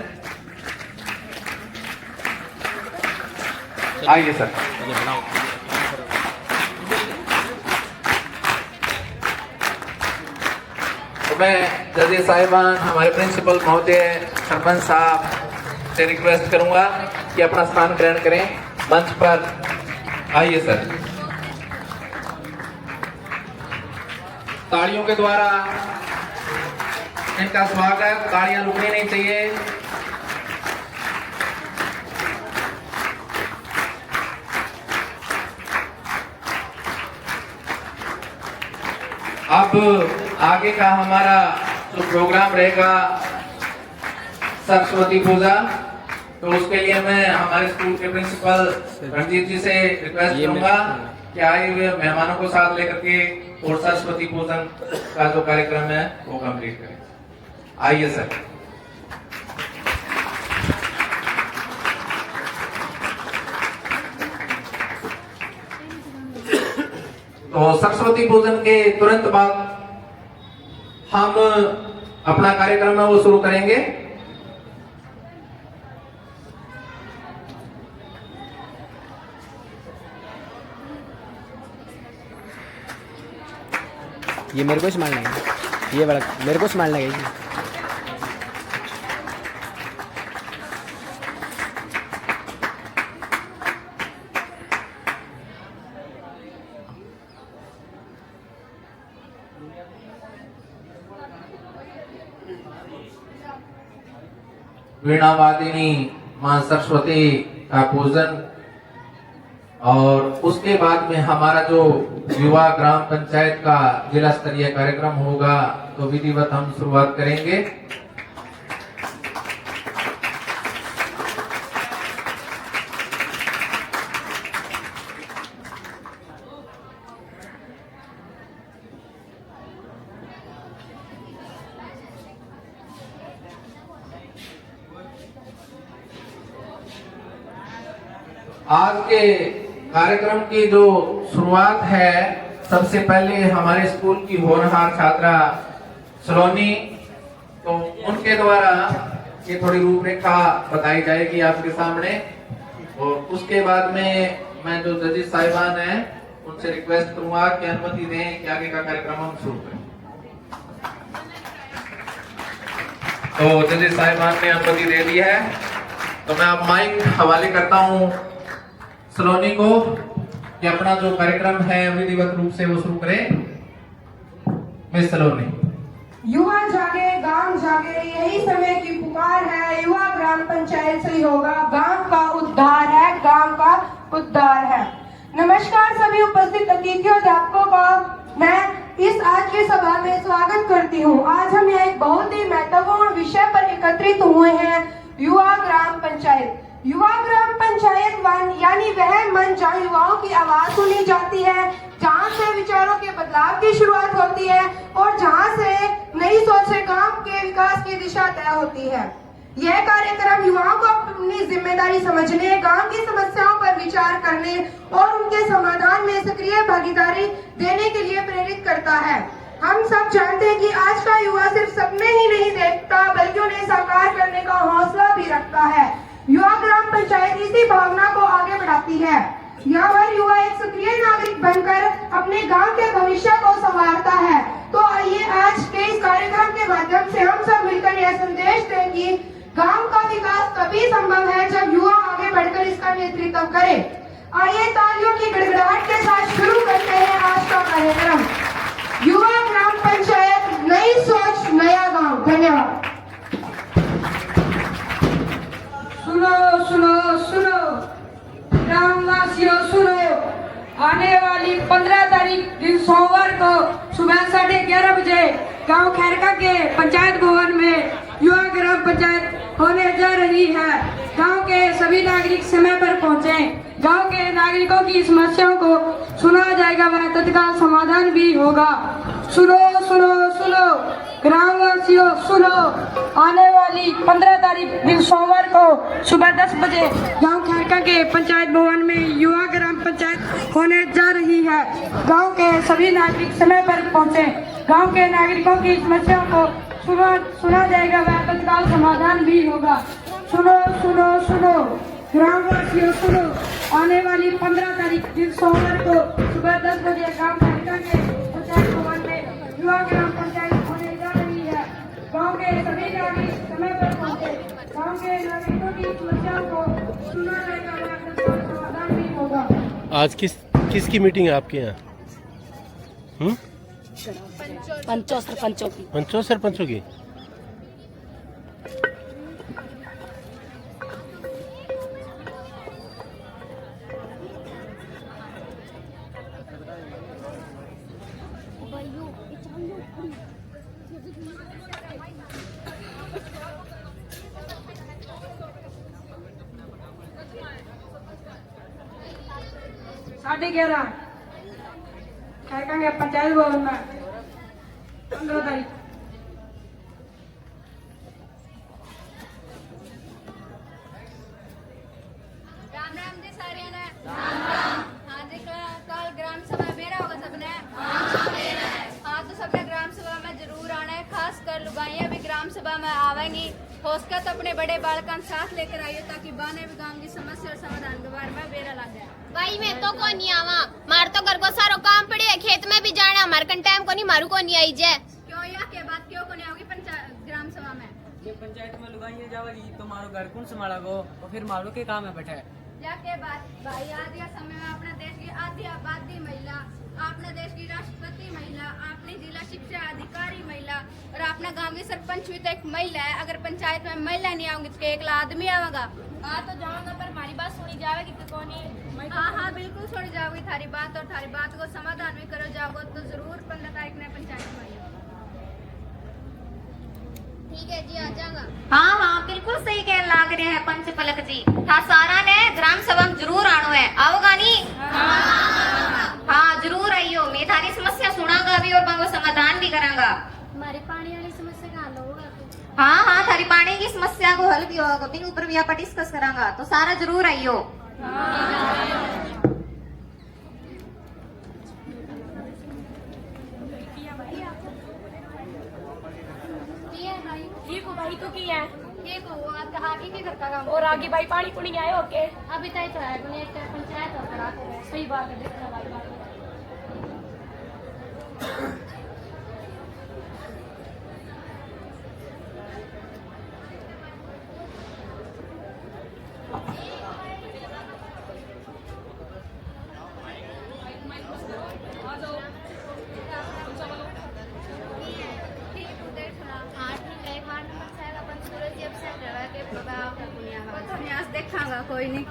आइए सर। तो मैं जजेस साहिबान, हमारे प्रिंसिपल महोदय, सरपंच साहब से रिक्वेस्ट करूंगा कि अपना स्थान ग्रहण करें मंच पर। आइए सर। तालियों के द्वारा इनका स्वागत, तालियां रुकनी नहीं चाहिए। अब आगे का हमारा जो प्रोग्राम रहेगा सरस्वती पूजा, तो उसके लिए मैं हमारे स्कूल के प्रिंसिपल रणजीत जी से रिक्वेस्ट करूंगा कि आए हुए मेहमानों को साथ लेकर के और सरस्वती पूजन का जो कार्यक्रम है वो कंप्लीट करें। आइए सर। तो सरस्वती पूजन के तुरंत बाद हम अपना कार्यक्रम है वो शुरू करेंगे। ये मेरे को स्माइल लगे, ये बड़ा मेरे को स्माइल लगेगी। वीणा वादिनी मां सरस्वती का पूजन, और उसके बाद में हमारा जो युवा ग्राम पंचायत का जिला स्तरीय कार्यक्रम होगा, तो विधिवत हम शुरुआत करेंगे। आज के कार्यक्रम की जो शुरुआत है, सबसे पहले हमारे स्कूल की होनहार छात्रा सलोनी, तो उनके द्वारा ये थोड़ी रूपरेखा बताई जाएगी आपके सामने। और उसके बाद में मैं जो जजेस साहिबान हैं उनसे रिक्वेस्ट करूंगा कि अनुमति दें कि आगे का कार्यक्रम हम शुरू करें। तो जजेस साहिबान ने अनुमति दे दी है, तो मैं अब माइक हवाले करता हूं सलोनी को कि अपना जो कार्यक्रम है विधिवत रूप से वो शुरू करें। मिस सलोनी। युवा जागे गांव जागे, यही समय की पुकार है। युवा ग्राम पंचायत से होगा गांव का उद्धार है, गांव का उद्धार है। नमस्कार सभी उपस्थित अतिथियों, अध्यापकों का मैं इस आज की सभा में स्वागत करती हूँ। आज हम यहाँ एक बहुत ही महत्वपूर्ण विषय पर एकत्रित हुए हैं, युवा ग्राम पंचायत। युवा ग्राम पंचायत वन यानी वह मंच जहाँ युवाओं की आवाज सुनी जाती है, जहाँ से विचारों के बदलाव की शुरुआत होती है और जहाँ से नई सोच से गांव के विकास की दिशा तय होती है। यह कार्यक्रम युवाओं को अपनी जिम्मेदारी समझने, गांव की समस्याओं पर विचार करने और उनके समाधान में सक्रिय भागीदारी देने के लिए प्रेरित करता है। हम सब जानते हैं कि आज का युवा सिर्फ सपने ही नहीं देखता, बल्कि उन्हें साकार करने का हौसला भी रखता है। युवा ग्राम पंचायत इसी भावना को आगे बढ़ाती है। यहाँ हर युवा एक सक्रिय नागरिक बनकर अपने गांव के भविष्य को संवारता है। तो कि गांव का विकास तभी संभव है जब युवा आगे बढ़कर इसका नेतृत्व करे। आइए तालियों की गड़गड़ाहट के साथ शुरू करते हैं आज का कार्यक्रम। युवा ग्राम पंचायत, नई सोच, नया गांव। धन्यवाद। सुनो सुनो सुनो ग्रामवासियों सुनो, आने वाली 15 तारीख दिन सोमवार को सुबह 11:30 बजे गांव खैरका के पंचायत भवन में युवा ग्राम पंचायत होने जा रही है। गांव के सभी नागरिक समय पर पहुंचे। गांव के नागरिकों की समस्याओं को सुना जाएगा व तत्काल समाधान भी होगा। सुनो सुनो सुनो ग्रामवासियों सुनो, आने वाली 15 तारीख दिन सोमवार को सुबह 10 बजे गांव खैरका के पंचायत भवन में युवा ग्राम पंचायत होने जा रही है। गांव के सभी नागरिक समय पर पहुंचे। गांव के नागरिकों की समस्याओं को सुना जाएगा व तत्काल समाधान भी होगा। सुनो सुनो सुनो ग्रामवासियों सुनो, आने वाली 15 तारीख दिन सोमवार को सुबह 10 बजे गांव खैरका के पंचायत भवन में युवा ग्राम पंचायत होने जा रही है। गांव के सभी नागरिक समय पर पहुंचे। गांव के नागरिकों की समस्याओं को सुना जाएगा व तत्काल समाधान भी होगा। आज किसकी मीटिंग है आपके यहाँ? पंचों सरपंचों की। पंचों सरपंचों की। साढ़े 11 खैरका के पंचायत भवन में 15 तारीख। राम राम जी सारे ने। हाँ जी, कल ग्राम सभा मेरा होगा सबने। हाँ तो सबने ग्राम सभा में जरूर आना है, खास कर लुगाइयाँ भी ग्राम सभा में आवेंगी। होसका तो अपने बड़े बालकान साथ लेकर आइए ताकि बाने भी गांव की समस्या और समाधान के बारे में बेरा लग जाए। भाई मैं तो को नहीं आवा, मार तो घर को सारो काम पड़े है, खेत में भी जाना, हमारे कन टाइम को नहीं, मारू को नहीं आई जे। क्यों या के बात क्यों को नहीं आओगी पंचायत ग्राम सभा में? ये पंचायत में लुगाइयाँ जावेगी तो मारो घर कौन संभाला गो, और फिर मारो के काम है बैठे। या के बात भाई, आज या समय में अपने देश की आधी आबादी महिला, अपने देश की राष्ट्रपति महिला, अपनी जिला शिक्षा अधिकारी महिला और अपना गांव की सरपंच भी तो एक महिला है। अगर पंचायत में महिला नहीं आऊंगी तो एक आदमी आवेगा। हाँ तो जाऊंगा, पर हमारी बात सुनी जाएगी तो कौन? हाँ हाँ बिल्कुल सुनी जाओगी थारी बात, और थारी बात को समाधान भी करो जाओगे तो जरूर 15 तारीख में पंचायत में आइए। ठीक है जी, आ जाऊंगा। हाँ हाँ बिल्कुल सही कह लाग रहे हैं पंच पलक जी। था सारा ने ग्राम सभा में जरूर आनो है, आओगा नहीं? हाँ जरूर आइयो, मैं थारी समस्या सुनागा भी और वो समाधान भी करांगा। हमारे पानी वाली समस्या का हल होगा? हाँ हाँ थारी पानी की समस्या को हल भी होगा, बिन ऊपर भी आप डिस्कस करांगा, तो सारा जरूर आइयो। ठीक हो भाई, तो किया है ठीक हो आगे की घर का काम और आगे भाई पानी पुनी आए ओके। अभी तय तो है पंचायत और करा सही बात है, देखना भाई बात। देखांगा कोई नहीं।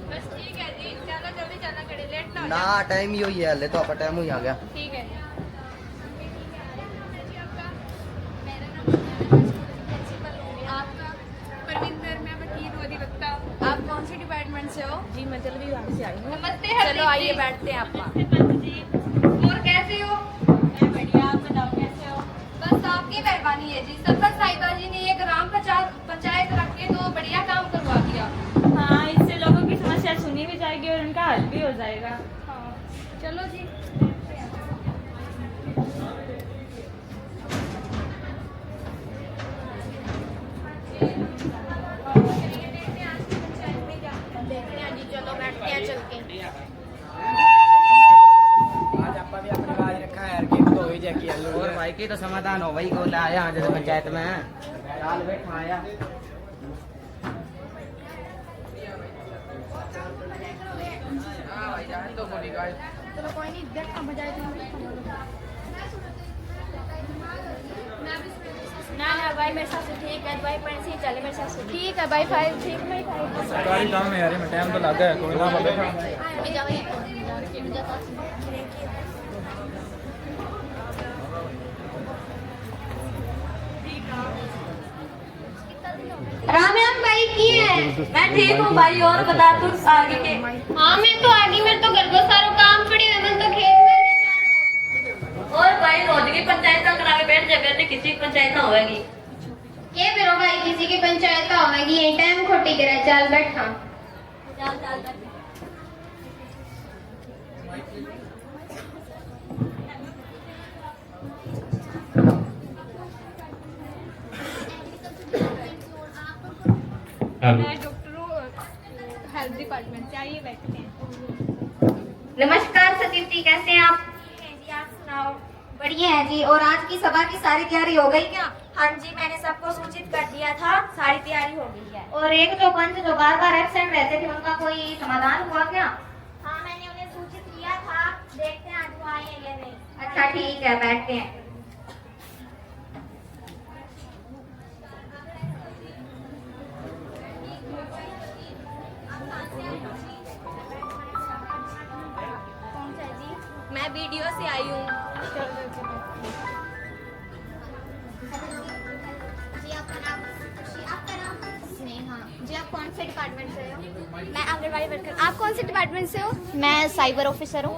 बस ठीक है जी, ज्यादा जल्दी चलना करे, लेट ना हो ना टाइम ही होई है, ले तो आपका टाइम ही आ गया। ठीक है। परविंदर, मैं वकील अधिवक्ता। आप कौन से डिपार्टमेंट से हो? जी मैं जल्दी विभाग से आई हूँ। नमस्ते। चलो आइए बैठते हैं आप। और कैसे हो? बढ़िया, आप बताओ कैसे हो? बस आपकी मेहरबानी है जी। सरपंच साहिबा जी ने ये ग्राम पंचायत रख के तो बढ़िया काम करवा दिया। हाँ, इससे लोगों की समस्या सुनी भी जाएगी और उनका हल भी हो जाएगा। हाँ चलो जी। देखते हैं जी, चलो बैठते हैं चल के। भाई की तो समाधान हो वही को लाया जैसे पंचायत में लाल बैठा आया। चलो कोई नहीं देखा बजाय ना भाई मेरे साथ ठीक है भाई पैसे ही चले मेरे साथ ठीक है भाई फाइल ठीक नहीं सरकारी काम में यार में टाइम तो लगा है कोई ना बैठा राम राम भाई की है। मैं ठीक हूँ भाई और बता तू आगे के। हाँ मैं तो आगे मेरे तो घर को सारा काम पड़ी है मैं तो खेत में और भाई रोज की पंचायत करा के बैठ जाए फिर किसी की पंचायत ना होगी के फिर भाई किसी की पंचायत का होगी ये टाइम खोटी करे चल बैठा चल चल मैं डॉक्टर हेल्थ डिपार्टमेंट से आइए बैठते हैं। नमस्कार सचिव जी कैसे हैं आप? जी आप सुनाओ? बढ़िया है जी। और आज की सभा की सारी तैयारी हो गई क्या? हाँ जी मैंने सबको सूचित कर दिया था सारी तैयारी हो गई है। और एक जो पंच जो बार बार एब्सेंट रहते थे उनका कोई समाधान हुआ क्या? हाँ मैंने उन्हें सूचित किया था देखते हैं आज वो आए या नहीं। अच्छा ठीक है बैठते हैं। मैं वीडियो से आई हूँ। जी आपका नाम? आपका नाम? स्नेहा। जी आप कौन से डिपार्टमेंट से हो? मैं आंगनबाड़ी वर्कर। आप कौन से डिपार्टमेंट से हो? मैं साइबर ऑफिसर हूँ।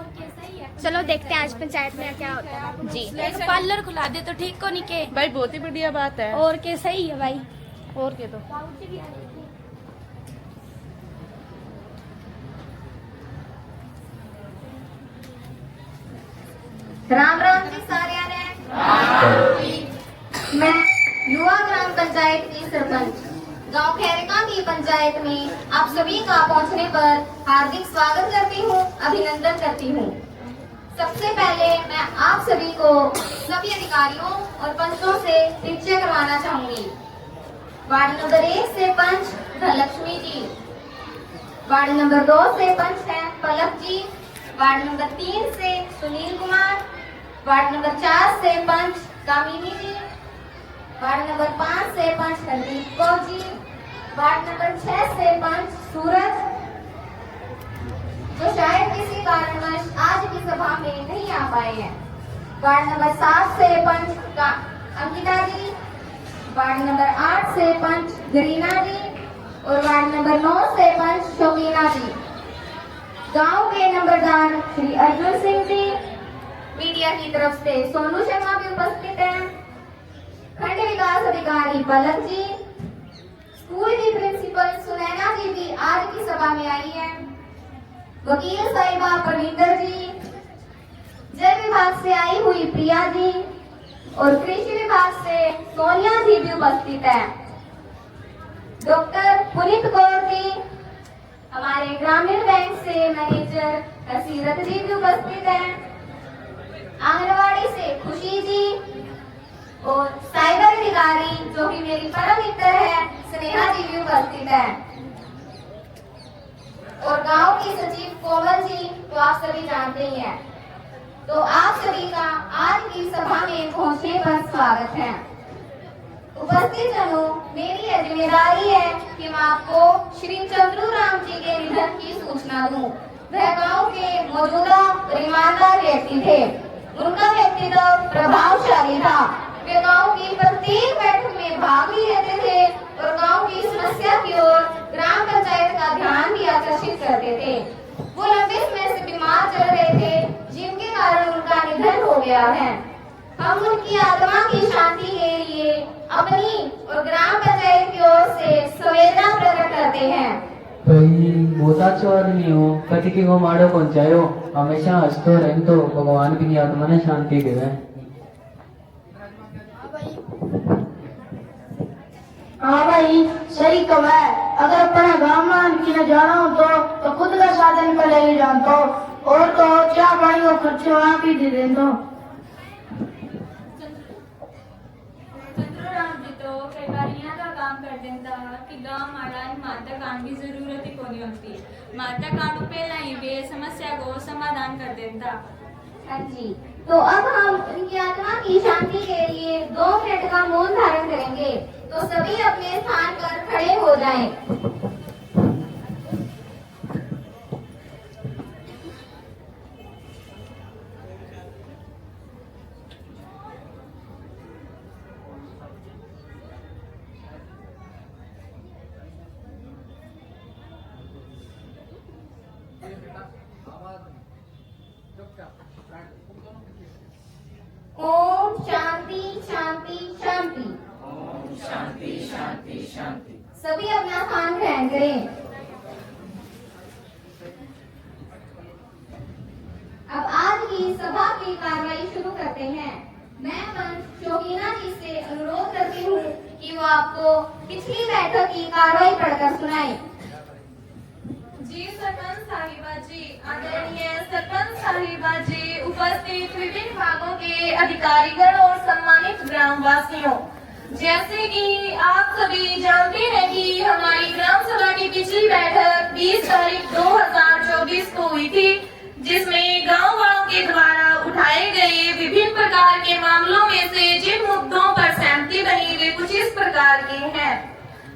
चलो देखते हैं आज पंचायत में क्या होता है। जी पार्लर खुला दे तो ठीक को नहीं के भाई बहुत ही बढ़िया बात है। और के सही है भाई और के तो राम राम जी सारे ने। मैं युवा ग्राम पंचायत की सरपंच गांव खैरका की पंचायत में आप सभी का पहुंचने पर हार्दिक स्वागत करती हूं, अभिनंदन करती हूं। सबसे पहले मैं आप सभी को सभी अधिकारियों और पंचों से परिचय करवाना चाहूंगी। वार्ड नंबर 1 से पंच धनलक्ष्मी जी, वार्ड नंबर 2 से पंच है पलक जी, वार्ड नंबर 3 से सुनील कुमार, वार्ड नंबर 4 से पंच कामिनी जी, वार्ड नंबर 5 से पंच हरदीप कौर जी, वार्ड नंबर 6 से पंच सूरज जो शायद किसी कारणवश आज की सभा में नहीं आ पाए हैं, वार्ड नंबर 7 से पंच अंकिता जी, वार्ड नंबर 8 से पंच गरीना जी और वार्ड नंबर 9 से पंच शोमीना जी। गांव के नंबरदार श्री अर्जुन सिंह जी, मीडिया की तरफ से सोनू शर्मा भी उपस्थित हैं, खंड विकास अधिकारी पलक जी, स्कूल की प्रिंसिपल सुनैना जी भी आज की सभा में आई है, वकील साहिबा परविंदर जी, जल विभाग से आई हुई प्रिया जी और कृषि विभाग से सोनिया जी भी उपस्थित है, डॉक्टर पुनीत कौर जी, हमारे ग्रामीण बैंक से मैनेजर हसीरत जी भी उपस्थित हैं, आंगनवाड़ी से खुशी जी और साइबर अधिकारी जो कि मेरी परम मित्र है स्नेहा जी भी उपस्थित है और गांव की सचिव कोमल जी तो आप सभी जानते ही हैं। तो आप सभी का आज की सभा में पहुंचने पर स्वागत है। उपस्थित जनों, मेरी यह जिम्मेदारी है कि मैं आपको श्री चंद्रू राम जी के निधन की सूचना दूं। वह गांव के मौजूदा ईमानदार व्यक्ति थे, उनका व्यक्तित्व प्रभावशाली था। वे गांव की प्रत्येक बैठक में भाग भी लेते थे और गांव की समस्या की ओर ग्राम पंचायत का ध्यान भी आकर्षित करते थे। वो लंबे समय से बीमार चल रहे थे जिनके कारण उनका निधन हो गया है। हम उनकी आत्मा की शांति के लिए अपनी और ग्राम पंचायत की ओर से संवेदना प्रकट करते हैं। भाई बहुत अच्छा आदमी हो, कति की को माड़ो पहुंचायो, हमेशा हंसतो रहतो, भगवान की आत्मा ने शांति देवे। हाँ भाई सही कब है। अगर अपना गाँव में की न जाना हो तो खुद का साधन कर ले जानता और तो चाय पानी को खर्चे वहाँ की दे दे दो। तो कई बार यहाँ का काम कर देता कि गाँव मारा माता कांड की जरूरत ही कोनी होती। माता कांड पहला ही वे समस्या को समाधान कर देता। हाँ जी, तो अब हम उनकी आत्मा की शांति के लिए 2 मिनट का मौन धारण करेंगे। तो सभी अपने स्थान पर खड़े हो जाएं। ओम शांति शांति शांति। ओम शांति शांति शांति। सभी अपना स्थान ग्रहण करें। अब आज की सभा की कार्रवाई शुरू करते हैं। मैं पंच शोकीना जी से अनुरोध करती हूँ कि वो आपको पिछली बैठक की कार्रवाई पढ़कर सुनाए। जी सरपंच साहिबा जी, आदरणीय सरपंच साहिबा जी, उपस्थित विभिन्न भागों के अधिकारीगण और सम्मानित ग्रामवासियों, जैसे कि आप सभी जानते हैं कि हमारी ग्राम सभा की पिछली बैठक 20 तारीख 2024 को हुई थी, जिसमें गांव वालों के द्वारा उठाए गए विभिन्न प्रकार के मामलों में से जिन मुद्दों पर सहमति बनी वे कुछ इस प्रकार के हैं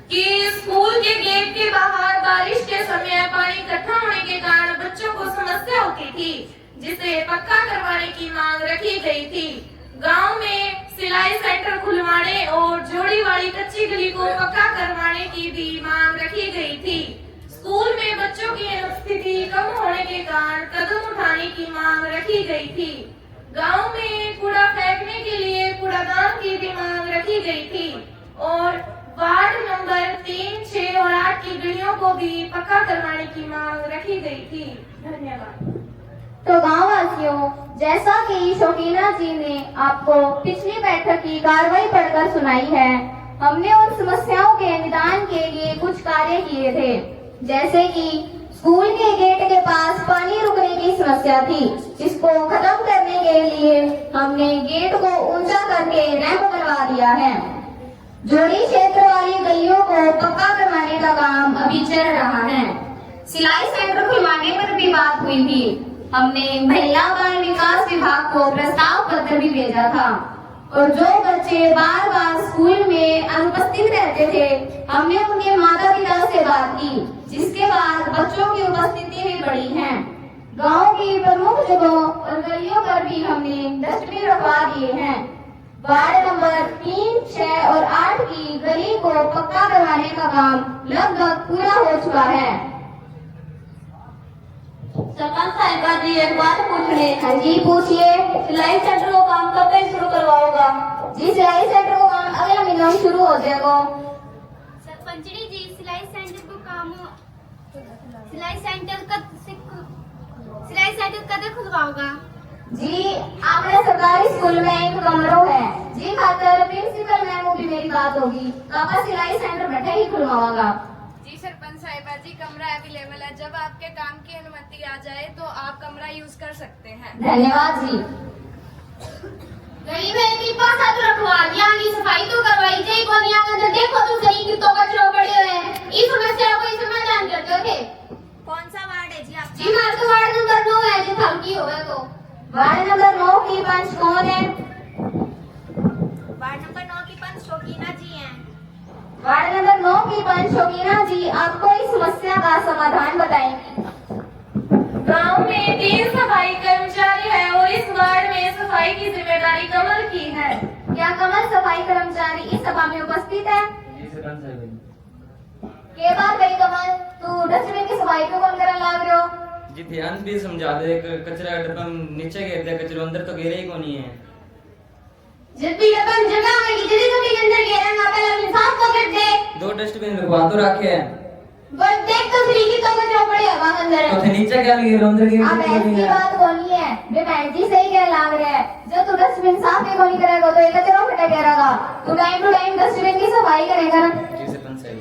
कि स्कूल के गेट के बाहर बारिश के समय पानी इकट्ठा होने के कारण बच्चों को समस्या होती थी, जिसे पक्का करवाने की मांग रखी गई थी। गांव में सिलाई सेंटर खुलवाने और जोड़ी वाली कच्ची गली को पक्का करवाने की भी मांग रखी गई थी। स्कूल में बच्चों की अनुपस्थिति कम होने के कारण कदम उठाने की मांग रखी गई थी। गांव में कूड़ा फेंकने के लिए कूड़ादान की भी मांग रखी गई थी और वार्ड नंबर 3, 6 और 8 की गलियों को भी पक्का करवाने की मांग रखी गई थी। धन्यवाद। तो गाँव वासियों, जैसा कि शौकीना जी ने आपको पिछली बैठक की कार्रवाई पढ़कर सुनाई है, हमने उन समस्याओं के निदान के लिए कुछ कार्य किए थे, जैसे कि स्कूल के गेट के पास पानी रुकने की समस्या थी। इसको खत्म करने के लिए हमने गेट को ऊंचा करके रैंप बनवा दिया है। जोड़ी क्षेत्र वाली गलियों को पक्का करवाने का काम अभी चल रहा है। सिलाई सेंटर खुलवाने पर भी बात हुई थी। हमने महिला बाल विकास विभाग को प्रस्ताव पत्र भी भेजा था और जो बच्चे बार बार स्कूल में अनुपस्थित रहते थे, हमने उनके माता पिता से बात की, जिसके बाद बच्चों की उपस्थिति भी बढ़ी है। गांव की प्रमुख जगहों और गलियों पर भी हमने डस्टबिन रखवा दिए हैं। वार्ड नंबर 3, 6 और 8 की गली को पक्का करवाने का काम लगभग पूरा हो चुका है। सरपंच साहिबा जी, एक बात पूछने। हाँ जी, पूछिए। सिलाई सेंटर को काम कब तक शुरू करवाओगा? जी, सिलाई सेंटर को काम अगले महीने में शुरू हो जाएगा। सरपंचनी जी, सिलाई सेंटर कब खुलवाओगा? जी, आपने सरकारी स्कूल में एक कमरा है जी, खातर प्रिंसिपल मैम भी मेरी बात होगी, आपका सिलाई सेंटर बैठे ही खुलवाओगा। जी सरपंच साहिबा जी, कमरा अवेलेबल है। जब आपके काम की अनुमति आ जाए तो आप कमरा यूज कर सकते हैं। धन्यवाद जी। गली में भी पासा तो रखवा दिया, की सफाई तो करवाई जाए को नहीं आकर देखो तो सही कि तो कचरा पड़े हुए हैं। इस समस्या को कोई समाधान करते थे? कौन सा वार्ड है जी आपका? जी, हमारा तो वार्ड नंबर 9 है जो थलकी होगा। तो वार्ड नंबर 9 की पंच कौन है? वार्ड नंबर 9 की पंच शौकीना जी हैं। वार्ड नंबर 9 की पंच शौकीना जी आपको इस समस्या का समाधान बताएंगी। गांव में 3 सफाई कर्मचारी है और इस वार्ड में सफाई की जिम्मेदारी कमल की है। क्या कमल सफाई कर्मचारी इस सभा में उपस्थित है? के बार गई कमल, तू डस्टबिन की सफाई क्यों कौन करने लग रहे हो? जी, ध्यान भी समझा दे, कचरा डब्बा नीचे गिर दे, कचरा अंदर तो गिरे ही कोनी है। जब भी अपन जगह में किसी को भी अंदर गिरेगा, पहले इंसाफ को कर दे। 2 डस्टबिन रखवा तो रखे हैं। बस देख तो सही कि तो कचरा पड़े होगा अंदर। तो नीचे क्या गिर अंदर गिर? अब ऐसी बात कोनी है, बे बहन जी सही कह लाग रहे हैं। जो तू डस्टबिन साफ के कोनी करेगा तो एक कचरा फटा गिरेगा। तू टाइम टू टाइम डस्टबिन की सफाई करेगा। जी सरपंच साहब,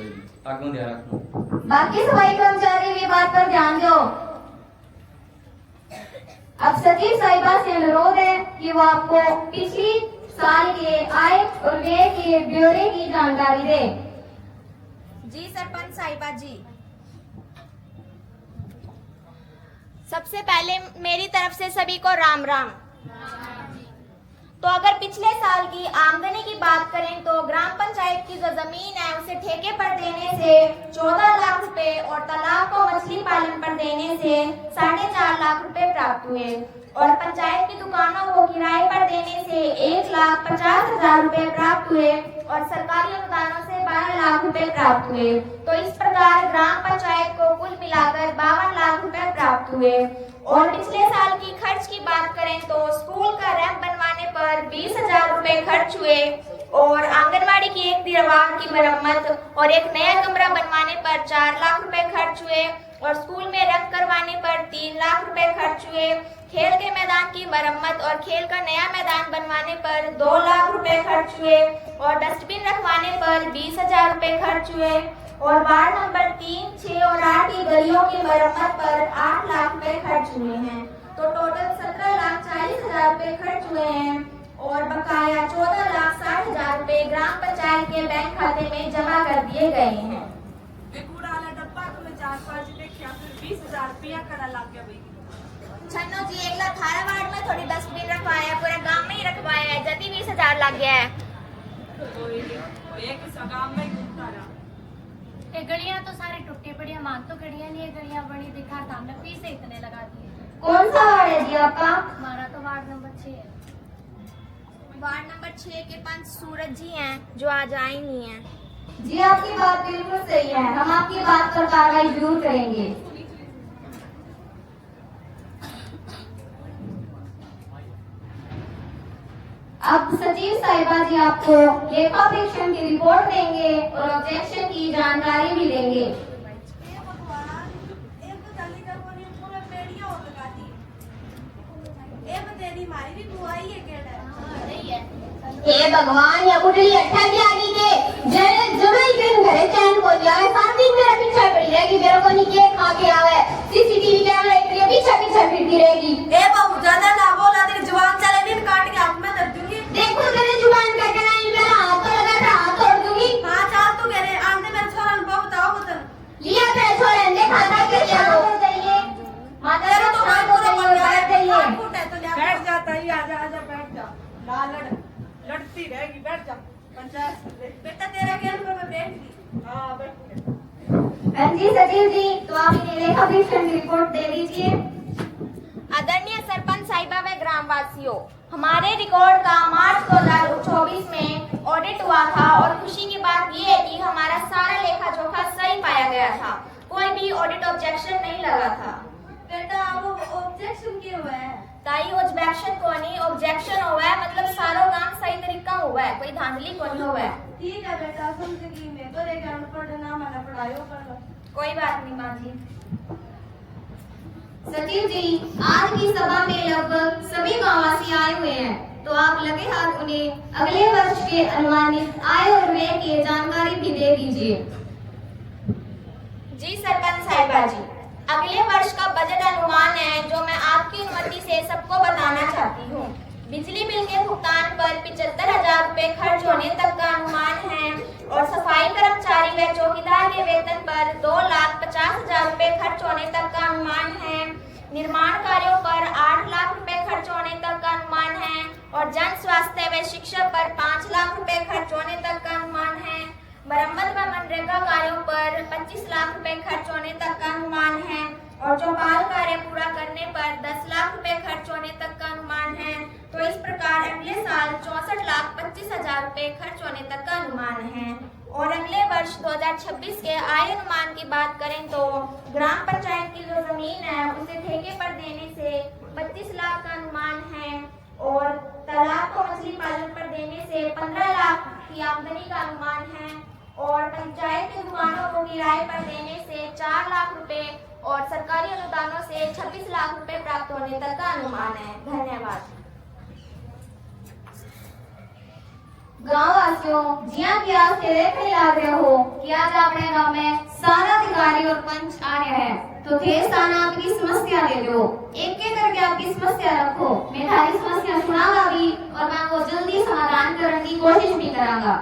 आगे ध्यान रखना। बाकी सफाई कर्मचारी भी बात पर ध्यान दो। अब सचिव साहिबा से अनुरोध है कि वो आपको पिछली साल के आय और व्यय के ब्यौरे की जानकारी दे। जी सरपंच साहिबा जी, सबसे पहले मेरी तरफ से सभी को राम राम। तो अगर पिछले साल की आमदनी की बात करें तो ग्राम पंचायत की जो जमीन है उसे ठेके पर देने से 14 लाख रुपए और तालाब को मछली पालन पर देने से 4.5 लाख रुपए प्राप्त हुए और पंचायत की दुकानों को किराए पर देने से 1,50,000 रुपए प्राप्त हुए और सरकारी अनुदानों से 12 लाख रुपए प्राप्त हुए। तो इस प्रकार ग्राम पंचायत को कुल मिलाकर 52 लाख रुपए प्राप्त हुए। और पिछले साल की खर्च की बात करें तो स्कूल का रैंप बनवाने पर 20,000 रुपए खर्च हुए और आंगनवाड़ी की एक दीवार की मरम्मत और एक नया कमरा बनवाने पर 4 लाख रुपए खर्च हुए और स्कूल में रंग करवाने पर 3 लाख रुपए खर्च हुए। खेल के मैदान की मरम्मत और खेल का नया मैदान बनवाने पर 2 लाख रुपए खर्च हुए और डस्टबिन रखवाने पर 20,000 रुपए खर्च हुए और वार्ड नंबर 3, 6 और 8 की गलियों की मरम्मत पर 8 लाख रुपए खर्च हुए हैं। तो टोटल 17,40,000 रुपए खर्च हुए हैं और बकाया 14,60,000 रुपए ग्राम पंचायत के बैंक खाते में जमा कर दिए गए हैं। छन्नो जी, एक लाख 18 वार्ड में थोड़ी डस्टबिन रखवाया, पूरे गांव में ही रखवाया है, जल्दी 20,000 लग गया है। ये गलियां तो सारी टूटी पड़ी है, मान तो गलियां नहीं है, गलियां बड़ी दिखा था हमने फीस इतने लगा दिए। कौन सा वार्ड है जी आपका? हमारा तो वार्ड नंबर 6 है। वार्ड नंबर 6 के पंच सूरज जी हैं जो आज आए नहीं हैं। जी आपकी बात बिल्कुल सही है, हम आपकी बात पर कार्रवाई जरूर करेंगे। अब सचिव साहिबा जी आपको लेखा परीक्षण की रिपोर्ट देंगे और ऑब्जेक्शन की जानकारी भी देंगे। हे भगवान, या बुढ़ी अट्ठा की आगे के जरे जमाई दिन घरे चैन को दिया है, 7 दिन मेरा पीछा पड़ी रहेगी, मेरे को नहीं के खा के आवे, सीसीटीवी कैमरा एक पीछा पीछा फिरती रहेगी। ए बाबू ज्यादा ना बोल, तेरी जुबान चले दिन काट के हाथ में धर दूंगी। देखो तेरे जुबान का कहना है, मेरा हाथ तो लगा था, हाथ तोड़ दूंगी। हां चल तू कह रहे आंधे मेरे छोरा ने बहुत आओ बता लिया तेरे छोरे ने खाता के लिया हो जाइए माता रो तो हाथ पूरा बन बैठ जाइए। बैठ जाता ही, आजा आजा बैठ जा, ना लड़ती रहेगी, बैठ जा। पंचायत बेटा तेरा खेल पर मैं बैठ गई। हां बैठ। जी सचिव जी, तो आप इन्हें लेखा परीक्षण की रिपोर्ट दे दीजिए। आदरणीय सरपंच साहिबा व ग्रामवासियों, हमारे रिकॉर्ड का मार्च 2024 में ऑडिट हुआ था और खुशी की बात ये है कि हमारा सारा लेखा जोखा सही पाया गया था, कोई भी ऑडिट ऑब्जेक्शन नहीं लगा था। बेटा वो ऑब्जेक्शन क्यों हुआ है? ताई ऑब्जेक्शन को नहीं, ऑब्जेक्शन हुआ है मतलब सारा काम सही तरीका हुआ है, कोई धांधली को नहीं हुआ है। ठीक है बेटा, जिंदगी में तो एक अनपढ़ ना मैंने पढ़ायो कर, कोई बात नहीं मां जी। सचिव जी, आज की सभा में लगभग सभी गांववासी आए हुए हैं, तो आप लगे हाथ उन्हें अगले वर्ष के अनुमानित आय और व्यय की जानकारी भी दे दीजिए। जी सरपंच साहिबा जी, अगले वर्ष का बजट अनुमान है जो मैं आपकी अनुमति से सबको बताना चाहती हूँ। बिजली बिल के भुगतान पर 75,000 रुपए खर्च होने तक का अनुमान है और सफाई कर्मचारी व चौकीदार के वेतन पर 2,50,000 रुपए खर्च होने तक का अनुमान है। निर्माण कार्यों पर 8 लाख रुपए खर्च होने तक का अनुमान है और जन स्वास्थ्य व शिक्षा पर 5 लाख रुपए खर्च होने तक का अनुमान है। मरम्मत व मनरेगा कार्यों पर 25 लाख रुपए खर्च होने तक का अनुमान है और चौपाल कार्य पूरा करने पर 10 लाख रुपए खर्च होने तक का अनुमान है। तो इस प्रकार अगले साल 64,25,000 रुपए खर्च होने तक का अनुमान है। और अगले वर्ष 2026 के आय अनुमान की बात करें तो ग्राम पंचायत की जो जमीन है उसे ठेके पर देने से 25 लाख का अनुमान है और तालाब को मछली पालन पर देने से 15 लाख की आमदनी का अनुमान है और पंचायत की दुकानों को किराए पर देने से 4 लाख रुपए और सरकारी अनुदानों से 26 लाख रुपए प्राप्त होने तक का अनुमान है। धन्यवाद। गाँव वासियों, जिया की आज के देखने लग रहे हो कि आज अपने गांव में सारा अधिकारी और पंच आ रहे हैं, तो थे साना आपकी समस्या ले लो, एक एक करके आपकी समस्या रखो, मैं थारी समस्या सुनाऊंगा भी और मैं वो जल्दी समाधान करांगा।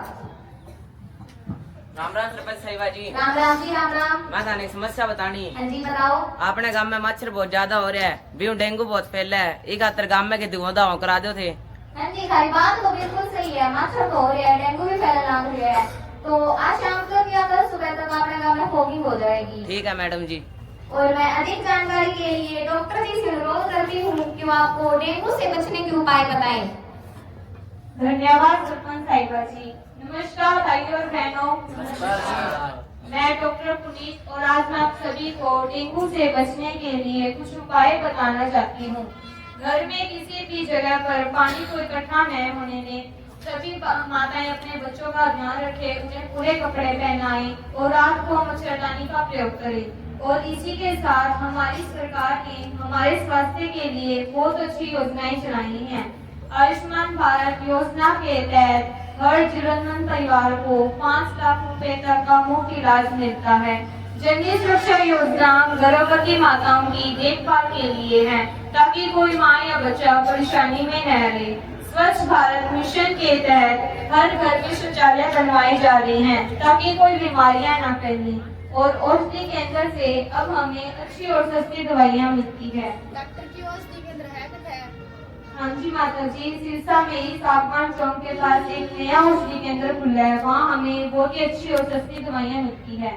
राम राम सरपंच साहिबा जी। राम राम जी, राम राम। मैं थाने समस्या बतानी। हाँ जी बताओ। अपने गांव में मच्छर बहुत ज्यादा हो रहा है, भी डेंगू बहुत फैला है। एक आतर गांव में के धुआं करा दो थे। हाँ जी खाली बात तो बिल्कुल सही है, मच्छर तो हो रहा है, डेंगू भी फैलने लग रहा है। तो आज शाम तक या कल सुबह तक अपने गांव में फॉगिंग हो जाएगी। ठीक है मैडम जी। और मैं अधिक जानकारी के लिए डॉक्टर जी से अनुरोध करती हूँ कि वो आपको डेंगू से बचने के उपाय बताएं। धन्यवाद सरपंच साहिबा जी। नमस्कार भाइयों और बहनों, मैं डॉक्टर पुनीत और आज मैं आप सभी को डेंगू से बचने के लिए कुछ उपाय बताना चाहती हूँ। घर में किसी भी जगह पर पानी को इकट्ठा न होने दें। सभी माताएं अपने बच्चों का ध्यान रखें, उन्हें पूरे कपड़े पहनाएं और रात को मच्छरदानी का प्रयोग करें। और इसी के साथ हमारी सरकार ने हमारे स्वास्थ्य के लिए बहुत अच्छी योजनाएं चलाई हैं। आयुष्मान भारत योजना के तहत हर जरूरतमंद परिवार को 5 लाख रुपए तक का मुफ्त इलाज मिलता है। जननी सुरक्षा योजना गर्भवती माताओं की देखभाल के लिए है, ताकि कोई माँ या बच्चा परेशानी में न रहे। स्वच्छ भारत मिशन के तहत हर घर में शौचालय बनवाए जा रहे हैं, ताकि कोई बीमारियां न फैलें। और औषधि केंद्र से अब हमें अच्छी और सस्ती दवाइयाँ मिलती है। डॉक्टर की औषधि केंद्र है किधर? हाँ जी माता जी, सिरसा में ही सागवान चौक के पास एक नया औषधि केंद्र खुला है। वहाँ हमें बहुत ही अच्छी और सस्ती दवाइयाँ मिलती है।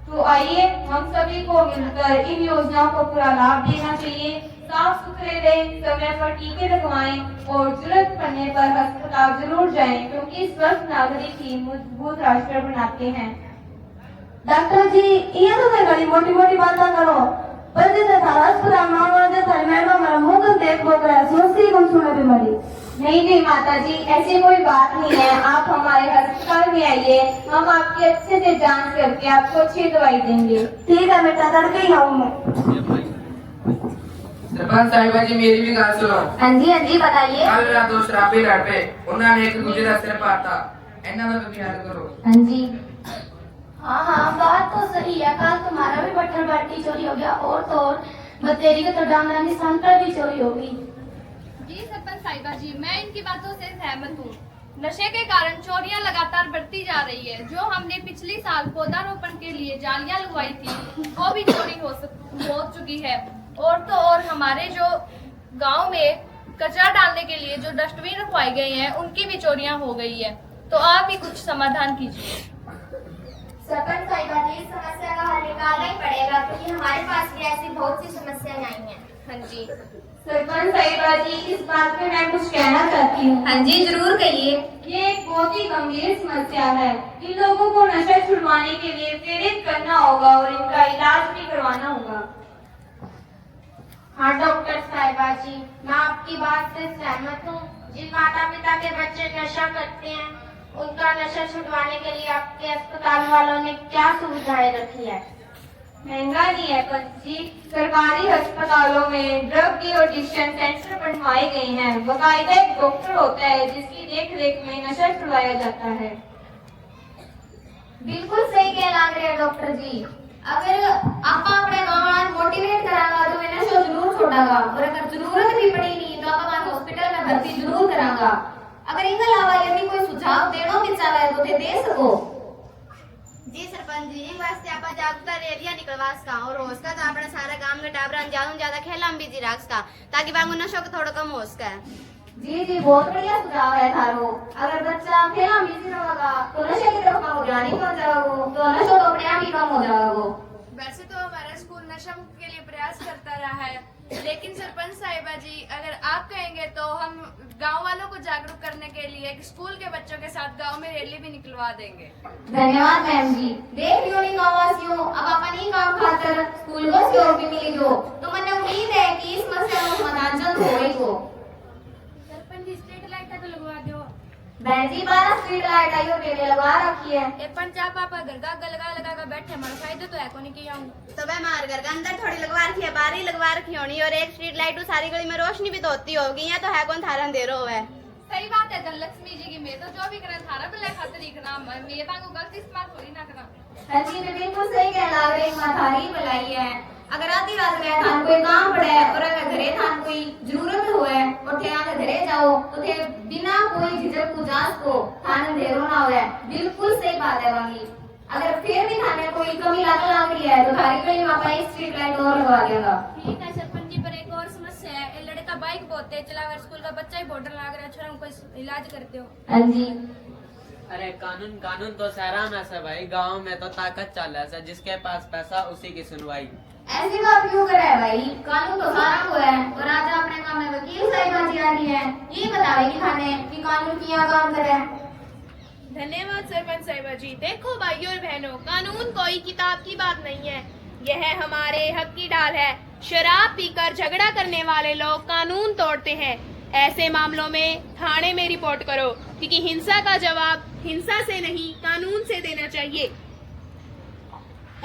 तो आइए हम सभी को मिलकर इन योजनाओं को पूरा लाभ देना चाहिए। साफ सुथरे रहें, समय पर टीके लगवाएं और जरूरत पड़ने पर अस्पताल जरूर जाएं, क्योंकि स्वस्थ नागरिक ही मजबूत राष्ट्र बनाते हैं। डॉक्टर जी ये तो मैं बड़ी मोटी मोटी बातें करो, पर जैसे थारा अस्पताल मांगवा दे थारे मैडम मेरा मुंह को देख बोल रहा है, सोचती कौन सुने बीमारी। नहीं माता जी, ऐसी कोई बात नहीं है। आप हमारे अस्पताल में आइए, हम आपकी अच्छे से जांच करके आपको अच्छी दवाई देंगे। ठीक है बेटा, तड़के ही आऊँ मैं। सरपंच साहिबा जी मेरी भी बात सुनो। हाँ जी बताइए। कल रात दो शराबी लड़ पे, उन्होंने एक दूसरे का सिर पाटा। इन्ना में भी याद करो। हाँ जी। हाँ बात तो सही है। कल तुम्हारा भी बट्टर बाटी चोरी हो गया, और तो और बतेरी का तो डांगरा निशान पर भी चोरी होगी। जी सरपंच साहिबा जी, मैं इनकी बातों से सहमत हूँ। नशे के कारण चोरियां लगातार बढ़ती जा रही है। जो हमने पिछले साल पौधारोपण के लिए जालियां लगवाई थी, वो भी चोरी हो चुकी है। और तो और हमारे जो गांव में कचरा डालने के लिए जो डस्टबिन रखवाए गए हैं, उनकी भी चोरियां हो गई है। तो आप भी कुछ समाधान कीजिए। सरपंच साहिबा जी, इस समस्या का हल निकालना ही पड़ेगा, क्योंकि हमारे पास भी ऐसी बहुत सी समस्याएं आई हैं। हाँ जी सरपंच साहिबा जी, इस बात पे मैं कुछ कहना चाहती हूँ। हाँ जी जरूर कहिए। ये एक बहुत ही गंभीर समस्या है। इन लोगों को नशा छुड़वाने के लिए प्रेरित करना होगा और इनका इलाज भी करवाना होगा। हाँ डॉक्टर साहिबा जी, मैं आपकी बात से सहमत हूँ। जिन माता पिता के बच्चे नशा करते हैं, उनका नशा छुड़वाने के लिए आपके अस्पताल वालों ने क्या सुविधाएं रखी है? महंगा नहीं है पंच जी, सरकारी अस्पतालों में ड्रग एडिक्शन सेंटर बनवाए गए हैं। बाकायदा एक डॉक्टर होता है जिसकी देख रेख में नशा छुड़वाया जाता है। बिल्कुल सही कह रहे हैं डॉक्टर जी। अगर आप अपने गाँव मोटिवेट करांगा तो मैं नशा जरूर छोड़ागा, और अगर जरूरत भी पड़ेगी तो आप हॉस्पिटल में भर्ती जरूर करांगा। अगर इनके अलावा यदि कोई सुझाव देना भी चाहे तो दे सको। जी सरपंच जी, इन वास्ते आप जागरूकता रैलियां निकलवा सका और हो सका तो अपना सारा गांव के टाबरा ज्यादा खेला बिजी रख सका, ताकि बांगो नशा को थोड़ा कम हो सका। जी बहुत बढ़िया सुझाव है थारो। अगर बच्चा खेला बिजी रहेगा तो नशे की तरफ वो ध्यान नहीं हो जाएगा, तो नशा तो अपने आप ही कम हो जाएगा। वैसे तो हमारा स्कूल नशा मुक्त के लिए प्रयास करता रहा है, लेकिन सरपंच साहिबा जी अगर आप कहेंगे तो हम गांव वालों को जागरूक करने के लिए एक स्कूल के बच्चों के साथ गांव में रैली भी निकलवा देंगे। धन्यवाद मैम जी। देख लियो नहीं गाँववासियों, अब अपन ही काम खातर स्कूल को सहयोग भी मिली जो, तो मैंने उम्मीद है कि इस समस्या का समाधान जल्द होएगा। सरपंच जी स्ट्रीट लाइट तो लगवा दो। बहन जी 12 स्ट्रीट लाइट आई और पहले लगवा रखी है। ए पंचा पापा घर का लगा कर बैठे, हमारा फायदा तो है को नहीं किया हूं। तो मैं मार घर का अंदर थोड़ी लगवा रखी है, बाहर ही लगवा रखी होनी, और एक स्ट्रीट लाइट तो सारी गली में रोशनी भी तो होती होगी। यहाँ तो है कौन थारा अंधेरो है। सही बात है धनलक्ष्मी जी की, मैं तो जो भी करे थारा भले खातिर ही करना, मैं बांगो गलत इस्तेमाल थोड़ी ना करना। हाँ जी तो बिल्कुल सही कहना रही, माथारी भलाई है। अगर आधी रात में थान कोई काम पड़े और अगर घरे थान कोई जरूरत होए और थे घरे जाओ जाओ तो थे बिना कोई झिझक को जांच को थाने देरो ना होया। बिल्कुल सही बात है वाली। अगर फिर भी थाने कोई कमी लाग रही है तो थारी गली में पाई स्ट्रीट लाइट और लगवा देगा। ठीक है सरपंच जी, पर एक और समस्या है। ये लड़का बाइक बहुत तेज चला, स्कूल का बच्चा ही बॉर्डर लाग रहा है, छोरा कोई इलाज करते हो। हाँ जी। अरे कानून कानून तो सराहना से भाई, गांव में तो ताकत चल रहा है, जिसके पास पैसा उसी की सुनवाई। ऐसी बात क्यों करे है भाई? कानून तो सारा को है और आज अपने गांव में वकील साहिबाजी आ रही है, ये बतावेगी थाने कि कानून किया काम करे। धन्यवाद सरपंच साहिबा जी। देखो भाइयों और बहनों, कानून कोई किताब की बात नहीं है, यह हमारे हक की ढाल है। शराब पीकर झगड़ा करने वाले लोग कानून तोड़ते हैं। ऐसे मामलों में थाने में रिपोर्ट करो, क्योंकि हिंसा का जवाब हिंसा से नहीं कानून से देना चाहिए।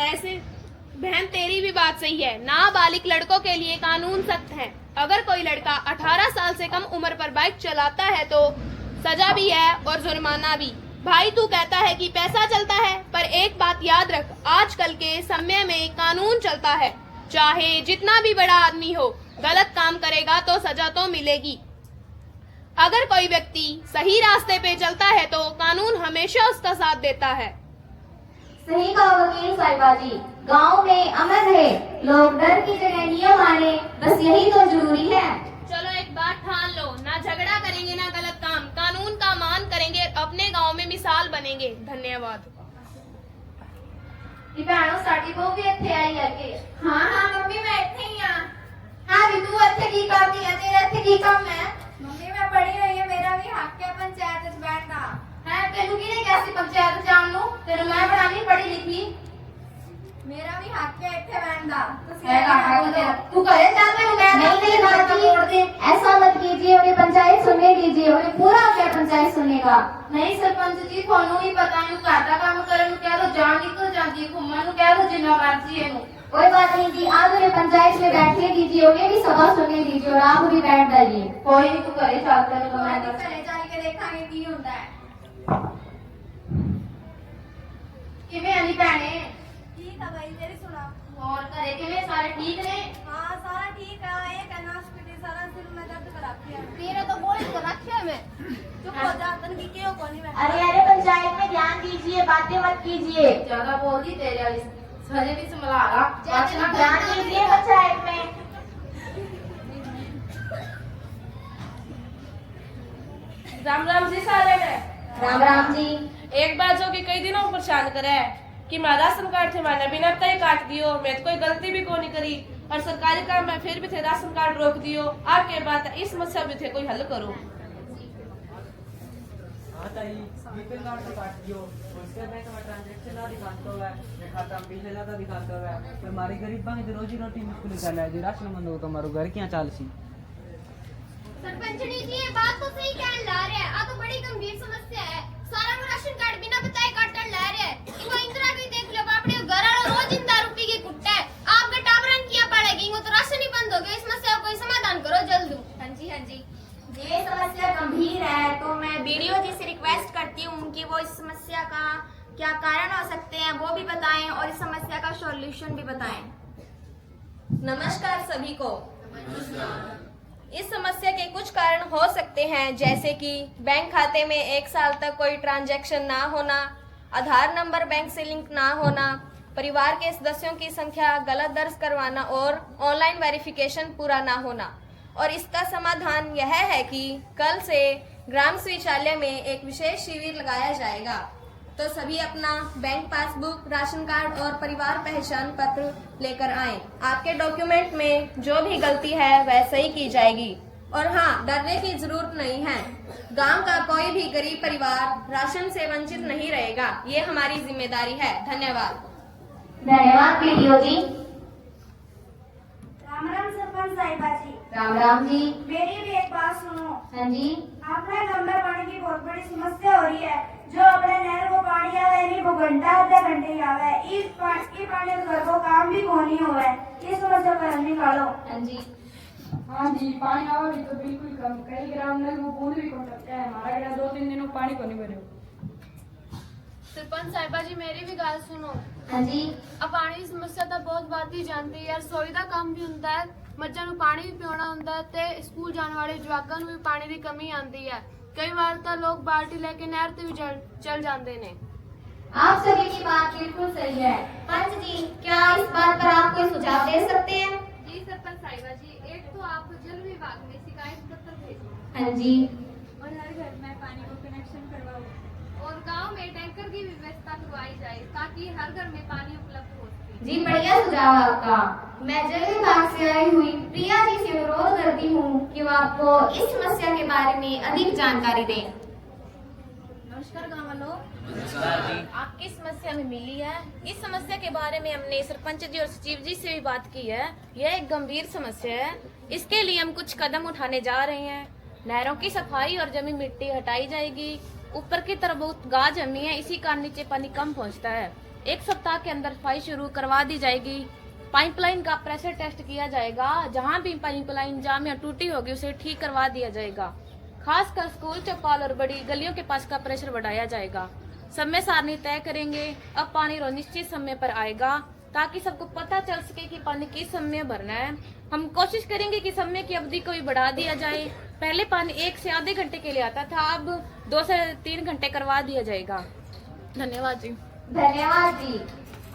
ऐसे बहन तेरी भी बात सही है, नाबालिग लड़कों के लिए कानून सख्त है। अगर कोई लड़का 18 साल से कम उम्र पर बाइक चलाता है तो सजा भी है और जुर्माना भी। भाई तू कहता है कि पैसा चलता है, पर एक बात याद रख, आजकल के समय में कानून चलता है। चाहे जितना भी बड़ा आदमी हो, गलत काम करेगा तो सजा तो मिलेगी। अगर कोई व्यक्ति सही रास्ते पे चलता है तो कानून हमेशा उसका साथ देता है। सही कहा वकील साहिबा जी। गांव में अमन है, लोग डर की जगह नियम माने, बस यही तो जरूरी है। चलो एक बात ठान लो, ना झगड़ा करेंगे ना गलत काम, कानून का मान करेंगे, अपने गांव में मिसाल बनेंगे। धन्यवाद। भैनों साडी बहू भी इत्थे आई है के? हाँ हाँ मम्मी मैं इत्थे ही हां। हाँ भी तू इत्थे की करदी है? तेरा इत्थे की काम है? मम्मी मैं पढ़ी हुई है, मेरा भी हक है पंचायत में बैठना। है तेनू किने कैसी पंचायत जान लूं? तेनू मैं बनानी पढ़ी लिखी। मेरा भी हक है इत्थे बैठना। तू करे चाहते हो मैं नहीं बाजी, ऐसा मत कीजिए, उन्हें पंचायत सुनने दीजिए, उन्हें पूरा क्या पंचायत सुनने का। नहीं सरपंच जी थानू ही पता है, घर का काम करन नु कह दो, जान निकल जाती है, घूमन नु कह दो, जिन्ना मर्जी है। कोई बात नहीं जी, आज उन्हें पंचायत में बैठने दीजिए, उन्हें भी सभा सुनने दीजिए और आप भी बैठ जाइए। कोई नहीं, तू करे चाहते हो तो मैं चले जाके देखांगे की होता है। किवें अली भैणे? ठीक है भाई, तेरी सुना। और घरे किवें सारे ठीक ने? हाँ सारा ठीक है, एक अनाशपति सारा सिर में दर्द कराती है। तेरा तो बोल को रखिए मैं। चुप हो जा, तन की क्यों कोनी में। अरे पंचायत में ध्यान दीजिए, बातें मत कीजिए। ज्यादा बोल दी तेरे वाली सजे भी संभला रहा। ध्यान दीजिए पंचायत में। राम राम जी सारे में। राम राम जी। एक बात जो कि कई दिनों परेशान करे है कि मैं राशन कार्ड थे मैंने बिना तय काट दियो, मैं तो कोई गलती भी कोई नहीं करी और सरकारी काम में फिर भी थे राशन कार्ड रोक दियो। आपके बात इस समस्या भी थे कोई हल करो। बीपीएल कार्ड तो काट दियो, उसके बैंक में ट्रांजैक्शन ना दिखाता हुआ है, खाता में पिछले ज्यादा दिखाता हुआ है, तो हमारी गरीब की रोजी रोटी मुश्किल निकल है। राशन बंद हो तो हमारो घर क्या चाल सी। सरपंचनी जी ये बात तो सही कहन ला रहे हैं, आ तो बड़ी गंभीर समस्या है। सारा राशन कार्ड बिना बताए काटन ला रहे हैं। इको इंदिरा भी देख लो, अपने घर वाला रोज इन दारू पी के कुट्टा है, आपके टाबरन किया पड़ेगी, वो तो राशन ही बंद हो गया। इस समस्या का कोई समाधान करो जल्द। हाँ जी हाँ जी। ये समस्या गंभीर है तो मैं बीडीओ जी से रिक्वेस्ट करती हूँ कि वो इस समस्या का क्या कारण हो सकते हैं वो भी बताएं और इस समस्या का सॉल्यूशन भी बताएं। नमस्कार सभी को। इस समस्या के कुछ कारण हो सकते हैं, जैसे कि बैंक खाते में 1 साल तक कोई ट्रांजैक्शन ना होना, आधार नंबर बैंक से लिंक ना होना, परिवार के सदस्यों की संख्या गलत दर्ज करवाना और ऑनलाइन वेरिफिकेशन पूरा ना होना। और इसका समाधान यह है कि कल से ग्राम शौचालय में एक विशेष शिविर लगाया जाएगा, तो सभी अपना बैंक पासबुक, राशन कार्ड और परिवार पहचान पत्र लेकर आएं। आपके डॉक्यूमेंट में जो भी गलती है वह सही की जाएगी। और हाँ, डरने की जरूरत नहीं है, गांव का कोई भी गरीब परिवार राशन से वंचित नहीं रहेगा, ये हमारी जिम्मेदारी है। धन्यवाद। धन्यवाद पीडीओ जी। राम राम सरपंच साहिबा जी। राम राम जी। मेरी भी एक बात सुनो। हाँ जी। अपने घर में पानी की बहुत बड़ी समस्या हो रही है। जो अपने नहर को पानी आवे नहीं वो घंटा आधा घंटे ही आवे, इस पानी में घर को काम भी कोनी होवे। इस समस्या का हल निकालो। हाँ जी। हाँ जी, पानी आवा भी तो बिल्कुल कम, कई ग्राम नल वो बूंद भी कम सकते हैं। हमारा गड़ा 2-3 दिनों पानी को नहीं भरे। सरपंच साहिबा जी मेरी भी गाल सुनो। हाँ जी। अब पानी की समस्या तो बहुत बात ही जानती है यार, सोई का काम भी होता है ਮੱਝਾਂ ਨੂੰ ਪਾਣੀ ਵੀ ਪਿਆਉਣਾ ਹੁੰਦਾ ਹੈ ਤੇ ਸਕੂਲ ਜਾਣ ਵਾਲੇ ਜਵਾਕਾਂ ਨੂੰ ਵੀ ਪਾਣੀ ਦੀ ਕਮੀ ਆਉਂਦੀ ਹੈ। ਕਈ ਵਾਰ ਤਾਂ ਲੋਕ ਬਾਲਟੀ ਲੈ ਕੇ ਨਹਿਰ ਤੇ ਵੀ ਚਲ ਜਾਂਦੇ ਨੇ। आप सभी की बात बिल्कुल सही है। पंच जी, क्या इस बात पर आप कोई सुझाव दे सकते हैं? जी सरपंच साहिबा जी, एक तो आप जल विभाग में शिकायत पत्र भेजें। हाँ जी। और हर घर में पानी को कनेक्शन करवाओ और गांव में टैंकर की व्यवस्था करवाई जाए ताकि हर घर में पानी उपलब्ध हो सके। जी बढ़िया सुझाव आपका। मैं जल विभाग से आई हुई प्रिया जी से अनुरोध करती हूँ कि वो आपको इस समस्या के बारे में अधिक जानकारी दें। नमस्कार गाँव वालों, आपकी समस्या में मिली है। इस समस्या के बारे में हमने सरपंच जी और सचिव जी से भी बात की है। यह एक गंभीर समस्या है। इसके लिए हम कुछ कदम उठाने जा रहे हैं। नहरों की सफाई और जमी मिट्टी हटाई जाएगी। ऊपर की तरफ बहुत गाज जमी है, इसी कारण नीचे पानी कम पहुंचता है। एक सप्ताह के अंदर सफाई शुरू करवा दी जाएगी। पाइपलाइन का प्रेशर टेस्ट किया जाएगा। जहां भी पाइपलाइन जाम या टूटी होगी उसे ठीक करवा दिया जाएगा। खासकर स्कूल, चौपाल और बड़ी गलियों के पास का प्रेशर बढ़ाया जाएगा। समय सारणी तय करेंगे। अब पानी रोज निश्चित समय पर आएगा ताकि सबको पता चल सके कि पानी किस समय भरना है। हम कोशिश करेंगे कि समय की अवधि को भी बढ़ा दिया जाए। पहले पानी 1 से आधे घंटे के लिए आता था, अब 2 से 3 घंटे करवा दिया जाएगा। धन्यवाद जी। धन्यवाद जी।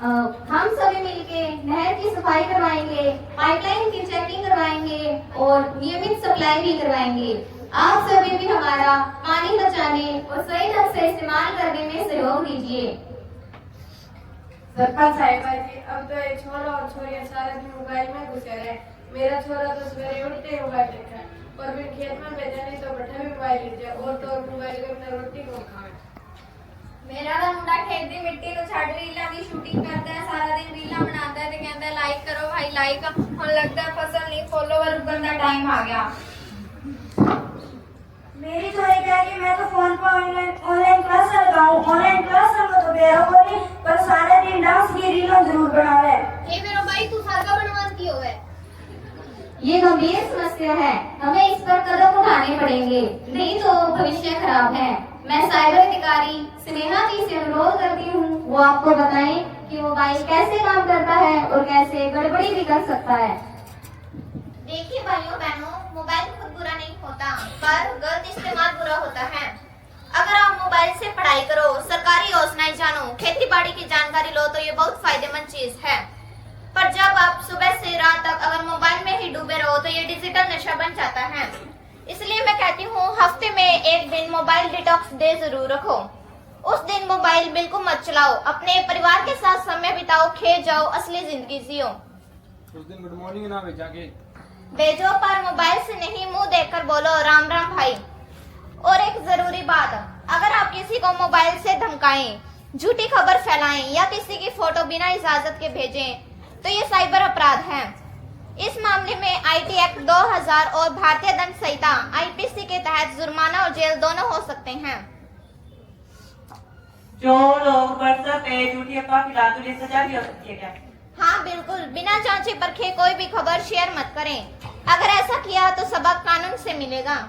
हम सभी मिलके नहर की सफाई करवाएंगे, पाइपलाइन की चेकिंग करवाएंगे और नियमित सप्लाई भी करवाएंगे। आप सभी भी हमारा पानी बचाने और सही ढंग से इस्तेमाल करने में सहयोग दीजिए। सरपंच साहिबा जी, अब तो एक छोरा और छोरियां सारा दिन मोबाइल में घुसे रहे। मेरा छोरा तो सवेरे उठते ही मोबाइल देखा है और फिर खेत में भेजा नहीं तो बैठे भी मोबाइल लीजिए और तो मोबाइल के बिना रोटी कौन खाए। मेरा तो मुंडा खेत दी मिट्टी तो छड़ रीला की शूटिंग करता है, सारा दिन रीला बनाता है तो कहता है लाइक करो भाई लाइक। और लगता है फसल नहीं, फॉलोवर बनने टाइम आ गया। मेरी तो एक है कि मैं तो फोन पर ऑनलाइन क्लास लगाऊं। ऑनलाइन क्लास में तो बेरो बोली पर सारे दिन डांस की रील जरूर बनावे। ये मेरा भाई तू सागा बनवाती हो है। ये गंभीर समस्या है, हमें इस पर कदम उठाने पड़ेंगे, नहीं तो भविष्य खराब है। मैं साइबर अधिकारी स्नेहा जी से अनुरोध करती हूँ वो आपको बताएं कि मोबाइल कैसे काम करता है और कैसे गड़बड़ी भी कर सकता है। देखिए भाइयों बहनों, मोबाइल खुद बुरा नहीं होता पर गलत इस्तेमाल बुरा होता है। अगर आप मोबाइल से पढ़ाई करो, सरकारी योजनाएं जानो, खेती बाड़ी की जानकारी लो तो ये बहुत फायदेमंद चीज है। पर जब आप सुबह से रात तक अगर मोबाइल में ही डूबे रहो तो ये डिजिटल नशा बन जाता है। इसलिए मैं कहती हूँ हफ्ते में एक दिन मोबाइल डिटॉक्स डे जरूर रखो। उस दिन मोबाइल बिल्कुल मत चलाओ, अपने परिवार के साथ समय बिताओ, खेत जाओ, असली जिंदगी जियो। उस दिन गुड मॉर्निंग ना भेजा के भेजो पर मोबाइल से नहीं, मुंह देखकर बोलो राम राम भाई। और एक जरूरी बात, अगर आप किसी को मोबाइल से धमकाएं, झूठी खबर फैलाएं या किसी की फोटो बिना इजाजत के भेजें तो ये साइबर अपराध है। इस मामले में आईटी एक्ट 2000 और भारतीय दंड संहिता आईपीसी के तहत जुर्माना और जेल दोनों हो सकते हैं। जो लोग व्हाट्सएप पे झूठी अफवाह फैलाते हैं उन्हें सजा भी हो सकती है क्या? हाँ बिल्कुल, बिना जांचे परखे कोई भी खबर शेयर मत करें। अगर ऐसा किया तो सबक कानून से मिलेगा।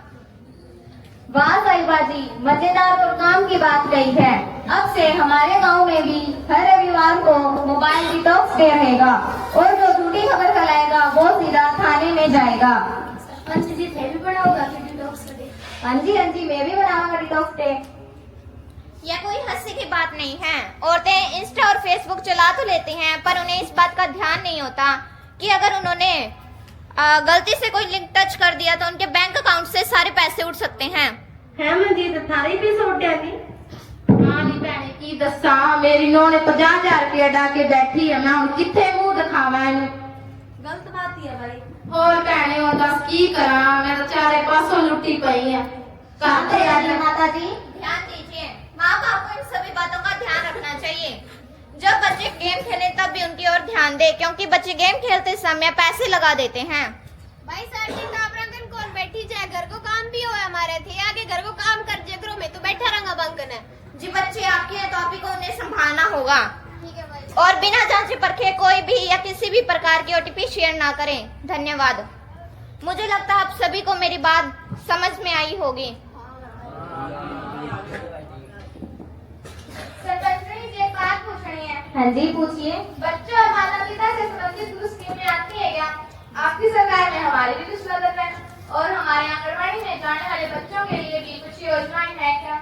वाह साहिबा जी, मजेदार और काम की बात कही है। अब से हमारे गांव में भी हर रविवार को मोबाइल डिटॉक्स डे रहेगा और जो झूठी खबर फैलाएगा वो सीधा थाने में जाएगा। सरपंच जी थे भी बनाओगा डिटॉक्स डे? हाँ जी मैं भी बनाऊंगा डिटॉक्स डे। यह कोई हंसी की बात नहीं है। औरतें इंस्टा और फेसबुक चला तो लेती हैं पर उन्हें इस बात का ध्यान नहीं होता कि अगर उन्होंने गलती से कोई लिंक टच कर दिया तो उनके बैंक अकाउंट से सारे पैसे उठ सकते हैं। है मनजीत थारी भी सोटिया दी? हाँ नी भैने की दसा, मेरी नौ ने 50,000 रुपया डा के बैठी है, मैं हुण किथे मुंह दिखावा इनू। गलत बात ही है भाई। और भैने हो दस की करा, मैं तो चारे पासों लुटी पई है। माता जी ध्यान दीजिए, माँ बाप को इन सभी बातों का ध्यान रखना चाहिए। जब बच्चे गेम खेले तब भी उनकी ओर ध्यान दे, क्योंकि बच्चे गेम खेलते समय पैसे लगा देते हैं। भाई सर जी ताबरंगन कौन बैठी जाए, घर को काम भी हो हमारे थे, आगे घर को काम कर जे करो, मैं तो बैठा रहूंगा बंकन है। जी बच्चे आपके हैं तो आप ही को उन्हें संभालना होगा। ठीक है भाई। और बिना जांचे परखे कोई भी या किसी भी प्रकार की ओटीपी शेयर ना करें। धन्यवाद। मुझे लगता है आप सभी को मेरी बात समझ में आई होगी। सरपंच जी एक बात पूछनी है। हाँ जी पूछिए। बच्चों और माता पिता से संबंधित कुछ स्कीमें आती है क्या? आपकी सरकार में हमारी भी कुछ मदद है और हमारे आंगनबाड़ी में जाने वाले बच्चों के लिए भी कुछ योजनाएं हैं क्या?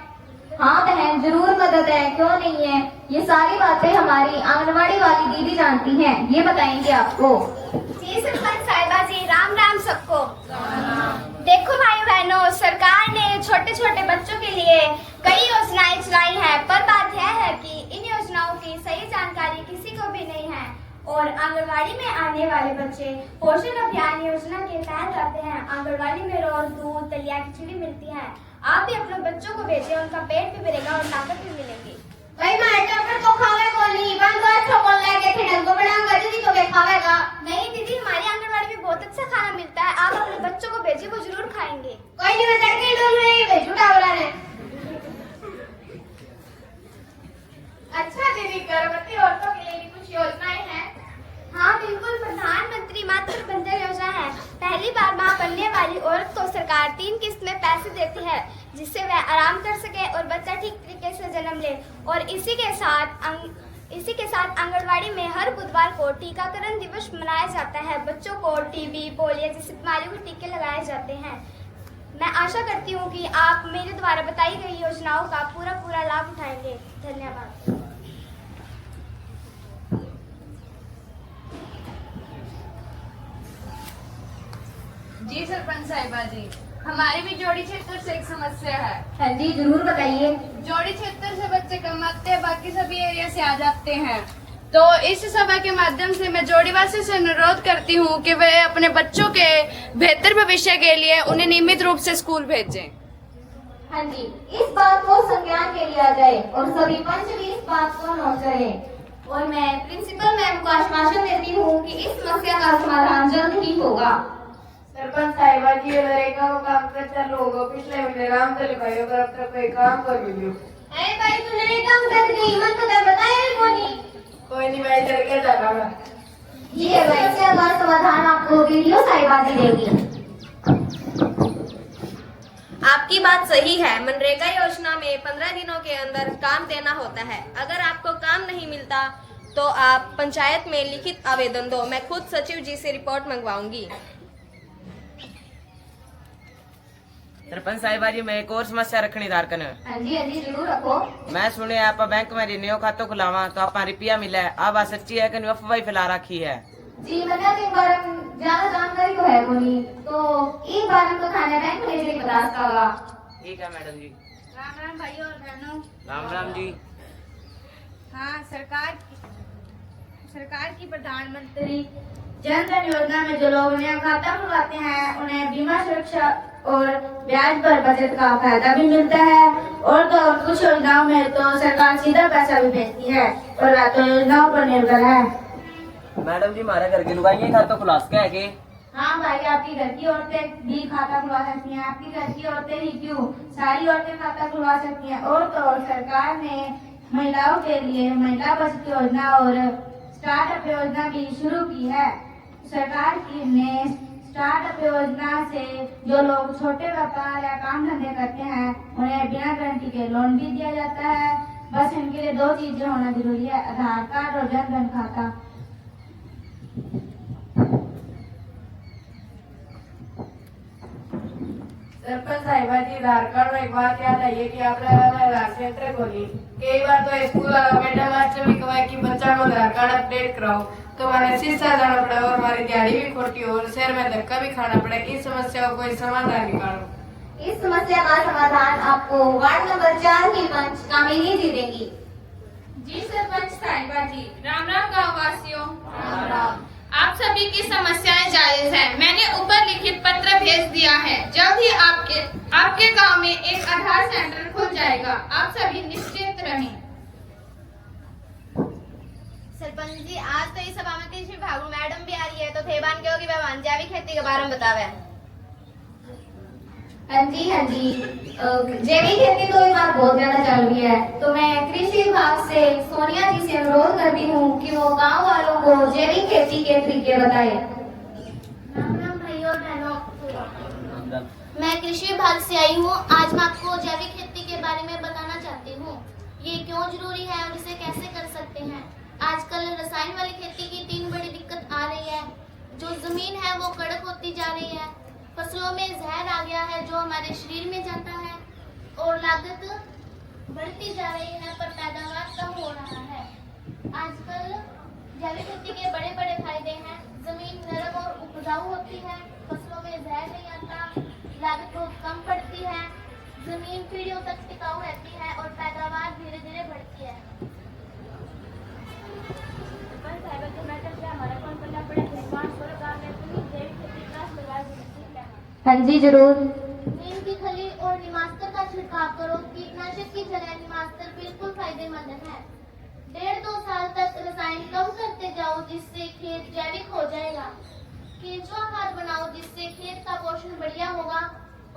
हाँ बहन, जरूर मदद है, क्यों नहीं है। ये सारी बातें हमारी आंगनबाड़ी वाली दीदी जानती हैं, ये बताएंगे आपको। जी सरपंच साहिबा जी, राम राम सबको। देखो भाई बहनों, सरकार ने छोटे छोटे बच्चों के लिए कई योजनाएं चलाई हैं, पर बात यह है कि इन योजनाओं की सही जानकारी किसी को भी नहीं है और आंगनबाड़ी में आने वाले बच्चे पोषण अभियान योजना के तहत आते हैं। आंगनबाड़ी में रोज दूध, दलिया, खिचड़ी मिलती है। आप भी अपने बच्चों को भेजें, उनका पेट भी भरेगा और ताकत भी मिलेगी। भाई मैं तो खावेगा नहीं, बंद अच्छा बोल रहा है कि ढंग को बनाऊंगा दीदी तो वे खावेगा। नहीं दीदी, हमारी आंगनबाड़ी में बहुत अच्छा खाना मिलता है, आप अपने बच्चों को भेजिए, वो जरूर खाएंगे। कोई नहीं, मैं तड़के डोल रही भेजू टावरा ने। अच्छा दीदी, गर्भवती औरतों के लिए भी कुछ योजनाएं हैं? हाँ बिल्कुल, प्रधानमंत्री मातृ बंधन योजना है। पहली बार मां बनने वाली औरत को सरकार 3 किस्त में पैसे देती है, जिससे वह आराम कर सके और बच्चा ठीक तरीके से जन्म ले। और इसी के साथ आंगनबाड़ी में हर बुधवार को टीकाकरण दिवस मनाया जाता है। बच्चों को टीबी, पोलियो जैसी बीमारियों के टीके लगाए जाते हैं। मैं आशा करती हूँ कि आप मेरे द्वारा बताई गई योजनाओं का पूरा लाभ उठाएंगे। धन्यवाद। जी सरपंच साहिबा जी, हमारी भी जोड़ी क्षेत्र से एक समस्या है। हाँ जी, जरूर बताइए। जोड़ी क्षेत्र से बच्चे कम आते हैं, बाकी सभी एरिया से आ जाते हैं। तो इस सभा के माध्यम से मैं जोड़ीवासी से अनुरोध करती हूँ कि वे अपने बच्चों के बेहतर भविष्य के लिए उन्हें नियमित रूप से स्कूल भेजें। हाँ जी, इस बात को संज्ञान में लिया जाए और सभी पंच भी इस बात को नोट करें। और मैं प्रिंसिपल मैम को आश्वासन देती हूँ कि इस समस्या का समाधान जल्द ही होगा। सरपंच साहिबा जी, नरेगा को काम करता लोगों पिछले महीने राम चले भाई अगर अब तक कोई काम कर भी लियो। अरे भाई, तू नरेगा में कर गई, मन तो कर बताया कोई नहीं, मैं चल के जा रहा हूँ। ये वैसे का समाधान आपको वीडियो साहिबा जी देगी। आपकी बात सही है। मनरेगा योजना में 15 दिनों के अंदर काम देना होता है। अगर आपको काम नहीं मिलता तो आप पंचायत में लिखित आवेदन दो। मैं खुद सचिव जी से रिपोर्ट मंगवाऊंगी। सरपंच साहिबा जी, मैं एक और समस्या रखनी धारकन। हाँ जी, जरूर रखो। मैं सुने आप बैंक में रिन्यू खातों खुलावा तो आप रुपया मिला है। अब बात सच्ची है कि अफवाह फैला रखी है? जी, मतलब एक बार ज्यादा जानकारी तो है नहीं, तो एक बार हमको थाने बैंक में लेके बता होगा। ठीक है मैडम जी। राम राम भाइयों और बहनों। राम राम जी। हाँ, सरकार की प्रधानमंत्री जन धन योजना में जो लोग नया खाता खुलवाते हैं उन्हें बीमा सुरक्षा और ब्याज पर बचत का फायदा भी मिलता है। और तो और कुछ योजनाओं में तो सरकार सीधा पैसा भी भेजती है और वह तो योजनाओं पर निर्भर है। मैडम जी, हमारे घर की लुगाई खाता खुला सके है कि? हाँ भाई, आपकी घर की औरतें भी खाता खुलवा सकती हैं। आपकी घर की औरतें ही क्यों, सारी औरतें खाता खुलवा सकती हैं। और तो और सरकार ने महिलाओं के लिए महिला बचत योजना और स्टार्टअप योजना भी शुरू की है। सरकार ने स्टार्टअप योजना से जो लोग छोटे व्यापार या काम धंधे करते हैं उन्हें बिना गारंटी के लोन भी दिया जाता है। बस इनके लिए 2 चीजें होना जरूरी है, आधार कार्ड और जन धन खाता। सरपंच साहिबा जी, आधार कार्ड में एक बात याद आई है कि आपने आधार सेंटर खोली। कई बार तो स्कूल वाला मैडम मास्टर भी कहा कि बच्चा को आधार कार्ड अपडेट कराओ, तो हमारे शीशा जाना पड़ा और हमारी दिहाड़ी भी खोटी और शहर में धक्का भी खाना पड़ा। इस समस्या को कोई समाधान निकालो। इस समस्या का समाधान आपको वार्ड नंबर 4 की पंच कामिनी जी देंगी। जी सरपंच साहिबा जी, राम राम गाँव वासियों। राम राम। आप सभी की समस्याएं जायज है। मैंने ऊपर लिखित पत्र भेज दिया है। जल्द ही आपके गांव में एक आधार सेंटर खुल जाएगा। आप सभी निश्चित रहें। सरपंच जी, आज तो इस सभा में कृषि विभाग मैडम भी आ रही है, तो थेबान के होगी वह जैविक खेती के बारे में बतावे। हाँ जी, जैविक खेती तो इस बार बहुत ज्यादा चल रही है, तो मैं कृषि विभाग से सोनिया जी से अनुरोध करती हूँ कि वो गांव वालों को जैविक खेती के तरीके बताए। राम राम भाइयों और बहनों, मैं कृषि विभाग से आई हूँ। आज मैं आपको जैविक खेती के बारे में बताना चाहती हूँ। ये क्यों जरूरी है और इसे कैसे कर सकते हैं। आजकल रसायन वाली खेती की 3 बड़ी दिक्कत आ रही है, जो जमीन है वो कड़क होती जा रही है, फसलों में जहर आ गया है जो हमारे शरीर में जाता है और लागत बढ़ती जा रही है पर पैदावार कम हो रहा है। आजकल जैविक खेती के बड़े बड़े फायदे हैं। जमीन नरम और उपजाऊ होती है, फसलों में जहर नहीं आता, लागत बहुत कम पड़ती है, जमीन पीढ़ियों तक टिकाऊ रहती है और पैदावार धीरे धीरे बढ़ती है। हाँ जी जरूर। नीम की खली और निमास्तर का छिड़काव करो। कीटनाशक की जगह निमास्तर बिल्कुल फायदेमंद है। 1.5-2 साल तक रसायन कम करते जाओ जिससे खेत जैविक हो जाएगा। केंचुआ खाद बनाओ जिससे खेत का पोषण बढ़िया होगा।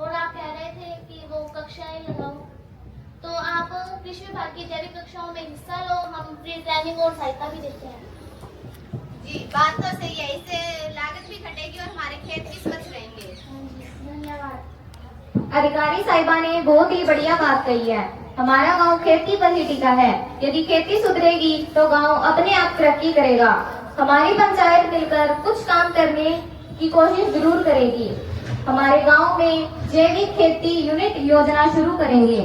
और आप कह रहे थे कि वो कक्षाएं लगाओ, तो आप कृषि विभाग की जैविक कक्षाओं में हिस्सा लो, हम फ्री ट्रेनिंग और सहायता भी देते हैं। जी बात तो सही है, इससे लागत भी घटेगी और हमारे खेत भी स्वच्छ रहेंगे। धन्यवाद। अधिकारी साहिबा ने बहुत ही बढ़िया बात कही है। हमारा गांव खेती पर ही टिका है। यदि खेती सुधरेगी तो गांव अपने आप तरक्की करेगा। हमारी पंचायत मिलकर कुछ काम करने की कोशिश जरूर करेगी। हमारे गांव में जैविक खेती यूनिट योजना शुरू करेंगे।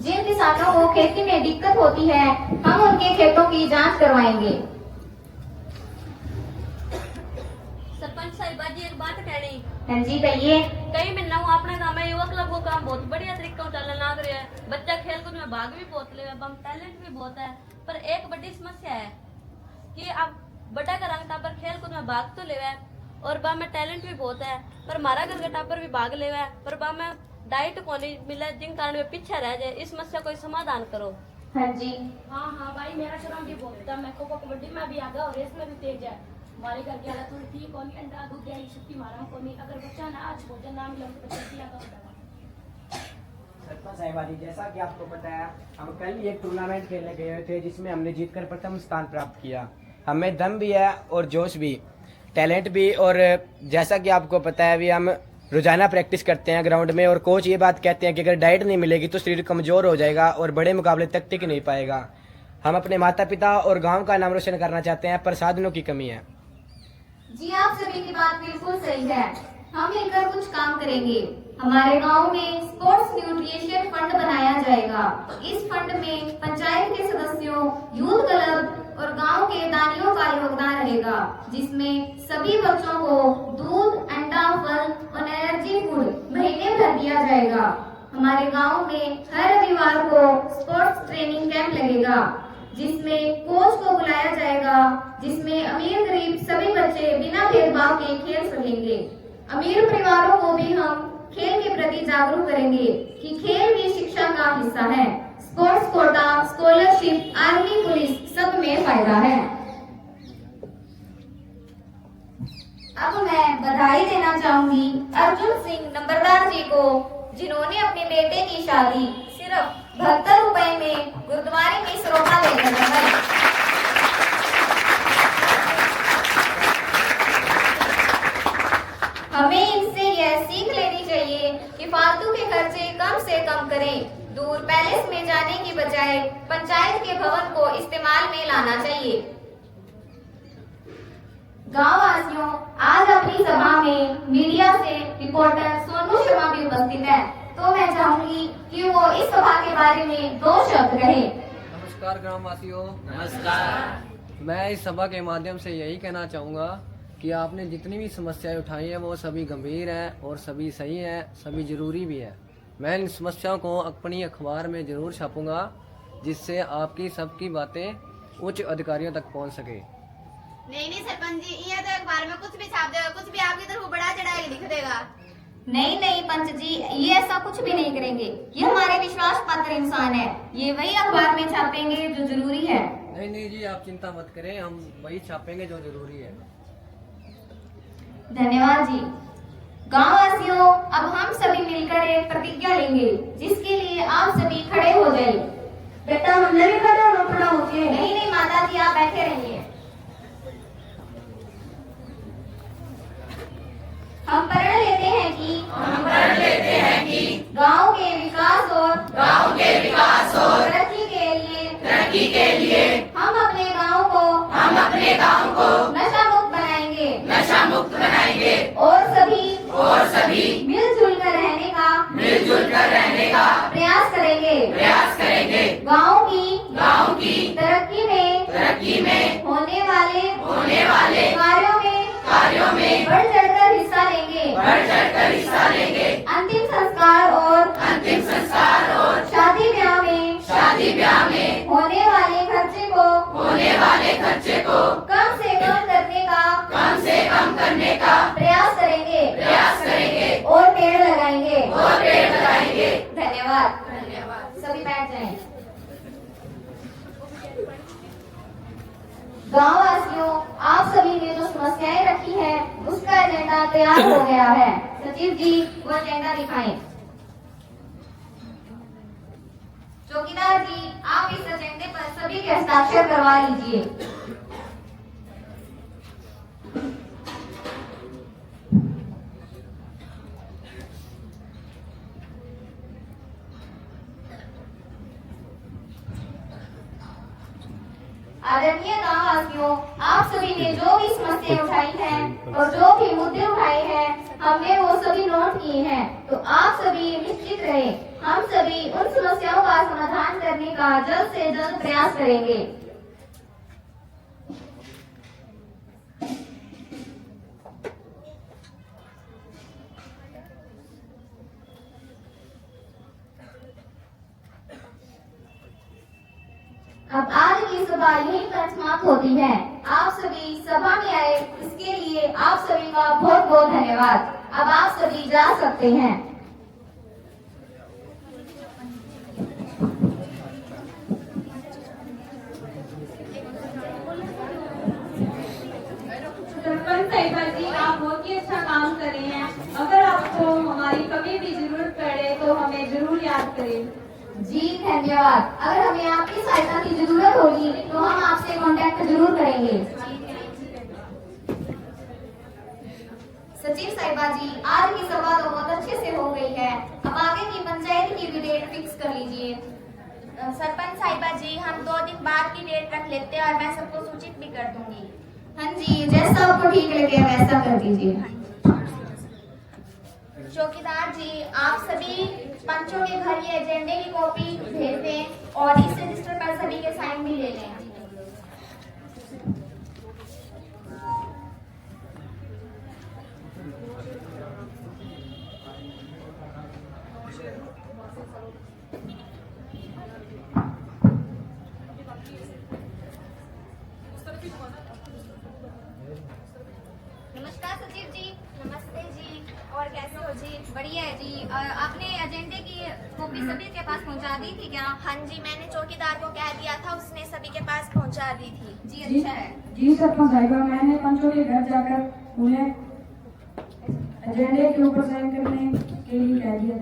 जिन किसानों को खेती में दिक्कत होती है हम उनके खेतों की जांच करवाएंगे। सरपंच साहिबा जी एक बात कहनी। हाँ जी कहिए। कई महीना हुआ अपने गाँव में युवा क्लब को काम बहुत बढ़िया तरीका चलने लग रहा है। बच्चा खेलकूद में भाग भी बहुत ले, टैलेंट भी बहुत है, पर एक बड़ी समस्या है कि अब बड़ा का रंग टापर खेलकूद में भाग तो ले और बा में टैलेंट भी बहुत है, पर हमारा घर का टापर भी भाग ले पर बा में डाइट को नहीं मिला, जिन कारण में पीछे रह जाए। इस समस्या कोई समाधान करो। हाँ जी। हाँ भाई मेरा शराब भी बहुत था, मैं खो कबड्डी में भी आगा और रेस में भी तेज है। हमारे घर की हालत थोड़ी ठीक होनी, अंडा दूध दही शक्ति मारा को नहीं, अगर बच्चा ना आज भोजन ना मिला तो बच्चा दिया तो सरपंच साहिबा जी, जैसा कि आपको पता है हम कल एक टूर्नामेंट खेलने गए थे जिसमें हमने जीतकर प्रथम स्थान प्राप्त किया। हमें दम भी है और जोश भी, टैलेंट भी, और जैसा कि आपको पता है अभी हम रोजाना प्रैक्टिस करते हैं ग्राउंड में और कोच ये बात कहते हैं कि अगर डाइट नहीं मिलेगी तो शरीर कमजोर हो जाएगा और बड़े मुकाबले तक टिक नहीं पाएगा। हम अपने माता पिता और गांव का नाम रोशन करना चाहते हैं पर साधनों की कमी है। जी आप सभी की बात बिल्कुल सही है। हम मिलकर कुछ काम करेंगे। हमारे गांव में स्पोर्ट्स न्यूट्रिशन फंड बनाया जाएगा। इस फंड में पंचायत के सदस्यों, यूथ क्लब और गांव के दानियों का योगदान रहेगा, जिसमें सभी बच्चों को दूध, अंडा, फल और एनर्जी फूड महीने भर दिया जाएगा। हमारे गांव में हर रविवार को स्पोर्ट्स ट्रेनिंग कैंप लगेगा, जिसमें कोच को बुलाया जाएगा, जिसमें अमीर गरीब सभी बच्चे बिना भेदभाव के खेल सकेंगे। अमीर परिवारों को भी हम खेल के प्रति जागरूक करेंगे कि खेल भी शिक्षा का हिस्सा है। Sports quota, scholarship, army, police सब में फायदा है। अब मैं बधाई देना चाहूंगी अर्जुन सिंह नंबरदार जी को, जिन्होंने अपने बेटे की शादी सिर्फ 72 रुपए में गुरुद्वारे में सरोपा लेकर लगाई। हमें इनसे यह सीख लेनी चाहिए कि फालतू के खर्चे कम से कम करें। दूर पैलेस में जाने की बजाय पंचायत के भवन को इस्तेमाल में लाना चाहिए। गाँव वासियों, आज अपनी सभा में मीडिया से रिपोर्टर सोनू शर्मा भी उपस्थित है, तो मैं चाहूंगी कि वो इस सभा के बारे में 2 शब्द कहें। नमस्कार ग्रामवासियों। नमस्कार। मैं इस सभा के माध्यम से यही कहना चाहूँगा कि आपने जितनी भी समस्याएं उठाई हैं वो सभी गंभीर हैं और सभी सही हैं, सभी जरूरी भी है। मैं इन समस्याओं को अपनी अखबार में जरूर छापूंगा, जिससे आपकी सबकी बातें उच्च अधिकारियों तक पहुंच सके। नहीं सरपंच जी, ये तो अखबार में कुछ भी छाप देगा, कुछ भी आपकी तरफ बड़ा चढ़ा के लिख देगा। नहीं पंच जी, ये ऐसा कुछ भी नहीं करेंगे। ये हमारे विश्वास पात्र इंसान है, ये वही अखबार में छापेंगे जो जरूरी है। नहीं जी, आप चिंता मत करें, हम वही छापेंगे जो जरूरी है। धन्यवाद जी। गाँव वासियों, अब हम सभी मिलकर एक प्रतिज्ञा लेंगे, जिसके लिए आप सभी खड़े हो जाइए। बेटा हमने भी खड़े होना पड़ा होती है। नहीं माता जी, आप बैठे रहिए। हम प्रण लेते हैं कि गांव के विकास और तरक्की के लिए हम अपने गांव को नशा मुक्त बनाएंगे। गाँव की तरक्की में होने वाले कार्यों में बढ़ चढ़कर हिस्सा लेंगे अंतिम संस्कार और शादी ब्याह में होने वाले खर्चे को कम से कम करने का प्रयास करेंगे और पेड़ लगाएंगे धन्यवाद। सभी बैठ जाएं। गाँव वासियों, आप सभी ने जो समस्याएं रखी है उसका एजेंडा तैयार हो गया है। सचिव जी वो एजेंडा दिखाएं। चौकीदार जी आप इस एजेंडे पर सभी के हस्ताक्षर करवा लीजिए। आदरणीय गाँव वासियों, आप सभी ने जो भी समस्याएं उठाई हैं और जो भी मुद्दे उठाए हैं हमने वो सभी नोट किए हैं। तो आप सभी निश्चित रहे, हम सभी उन समस्याओं का समाधान करने का जल्द से जल्द प्रयास करेंगे। अब आज की सभा यहीं पर समाप्त होती है। आप सभी सभा में आए इसके लिए आप सभी का बहुत बहुत धन्यवाद। अब आप सभी जा सकते हैं। सरपंच साहिबा जी आप बहुत ही अच्छा काम कर रहे हैं। अगर आपको हमारी कभी भी जरूरत पड़े तो हमें जरूर याद करें। जी धन्यवाद। अगर हमें आपकी सहायता की जरूरत होगी तो हम आपसे कांटेक्ट जरूर करेंगे। सचिव साहिबा जी आज की सभा तो बहुत अच्छे से हो गई है। अब आगे की पंचायत की भी डेट फिक्स कर लीजिए। सरपंच साहिबा जी हम 2 दिन बाद की डेट रख लेते हैं और मैं सबको सूचित भी कर दूंगी। हाँ जी, जैसा आपको ठीक लगे वैसा कर दीजिए। चौकीदार जी आप सभी पंचों के घर ये एजेंडे की कॉपी भेज दें और इस रजिस्टर पर सभी के साइन भी ले लें। नमस्कार सचिव जी। नमस्ते जी, और कैसे हो जी? बढ़िया है जी। आपने एजेंडे की कॉपी सभी के पास पहुंचा दी थी क्या? हाँ जी, मैंने चौकीदार को कह दिया था, उसने सभी के पास पहुंचा दी थी। जी अच्छा है। जी सरपंच साहिबा मैंने पंचों के घर जाकर उन्हें एजेंडे के ऊपर साइन करने के लिए कह दिया।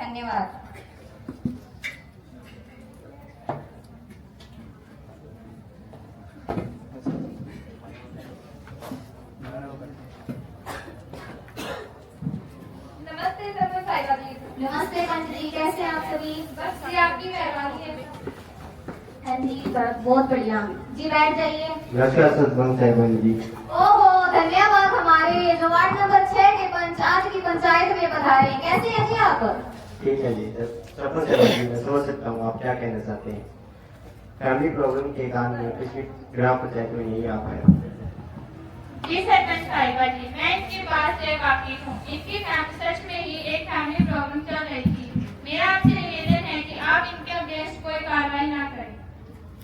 धन्यवाद। नमस्ते सरपंच साहिबा जी। नमस्ते पंच जी, कैसे हैं आप सभी? बस ये आपकी मेहरबानी है। हाँ जी बहुत बढ़िया। जी बैठ जाइए। नमस्कार सरपंच साहिबान जी। ओहो धन्यवाद। हमारे जो वार्ड नंबर 6 के पंच आज की पंचायत में पधारे। कैसे हैं जी आप? ठीक है जी। सरपंच साहिबान जी मैं समझ सकता हूँ आप क्या कहना चाहते हैं। फैमिली प्रॉब्लम के कारण मैं पिछली ग्राम पंचायत में नहीं आ पाया। जी सरपंच साहिबा जी, मैं इनकी बात से वाकिफ हूँ। इनकी सच में ही एक फैमिली प्रॉब्लम चल रही थी। मेरा आपसे निवेदन है कि आप इनके अगेंस्ट कोई कार्रवाई ना करें।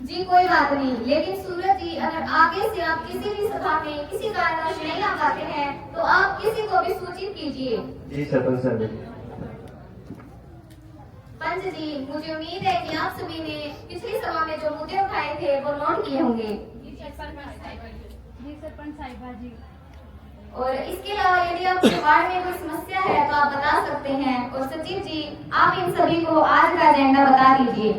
जी कोई बात नहीं, लेकिन सूरज जी अगर आगे से आप किसी भी सभा में किसी कारणवश नहीं आ पाते हैं तो आप किसी को भी सूचित कीजिए। जी सरपंच साहिबान। पंच जी मुझे उम्मीद है कि आप सभी ने पिछली सभा में जो मुद्दे उठाए थे वो नोट किए होंगे। जी सरपंच साहिबा जी। और इसके अलावा यदि आपके वार्ड में कोई समस्या है तो आप बता सकते हैं। और सचिव जी आप इन सभी को आज का एजेंडा बता दीजिए।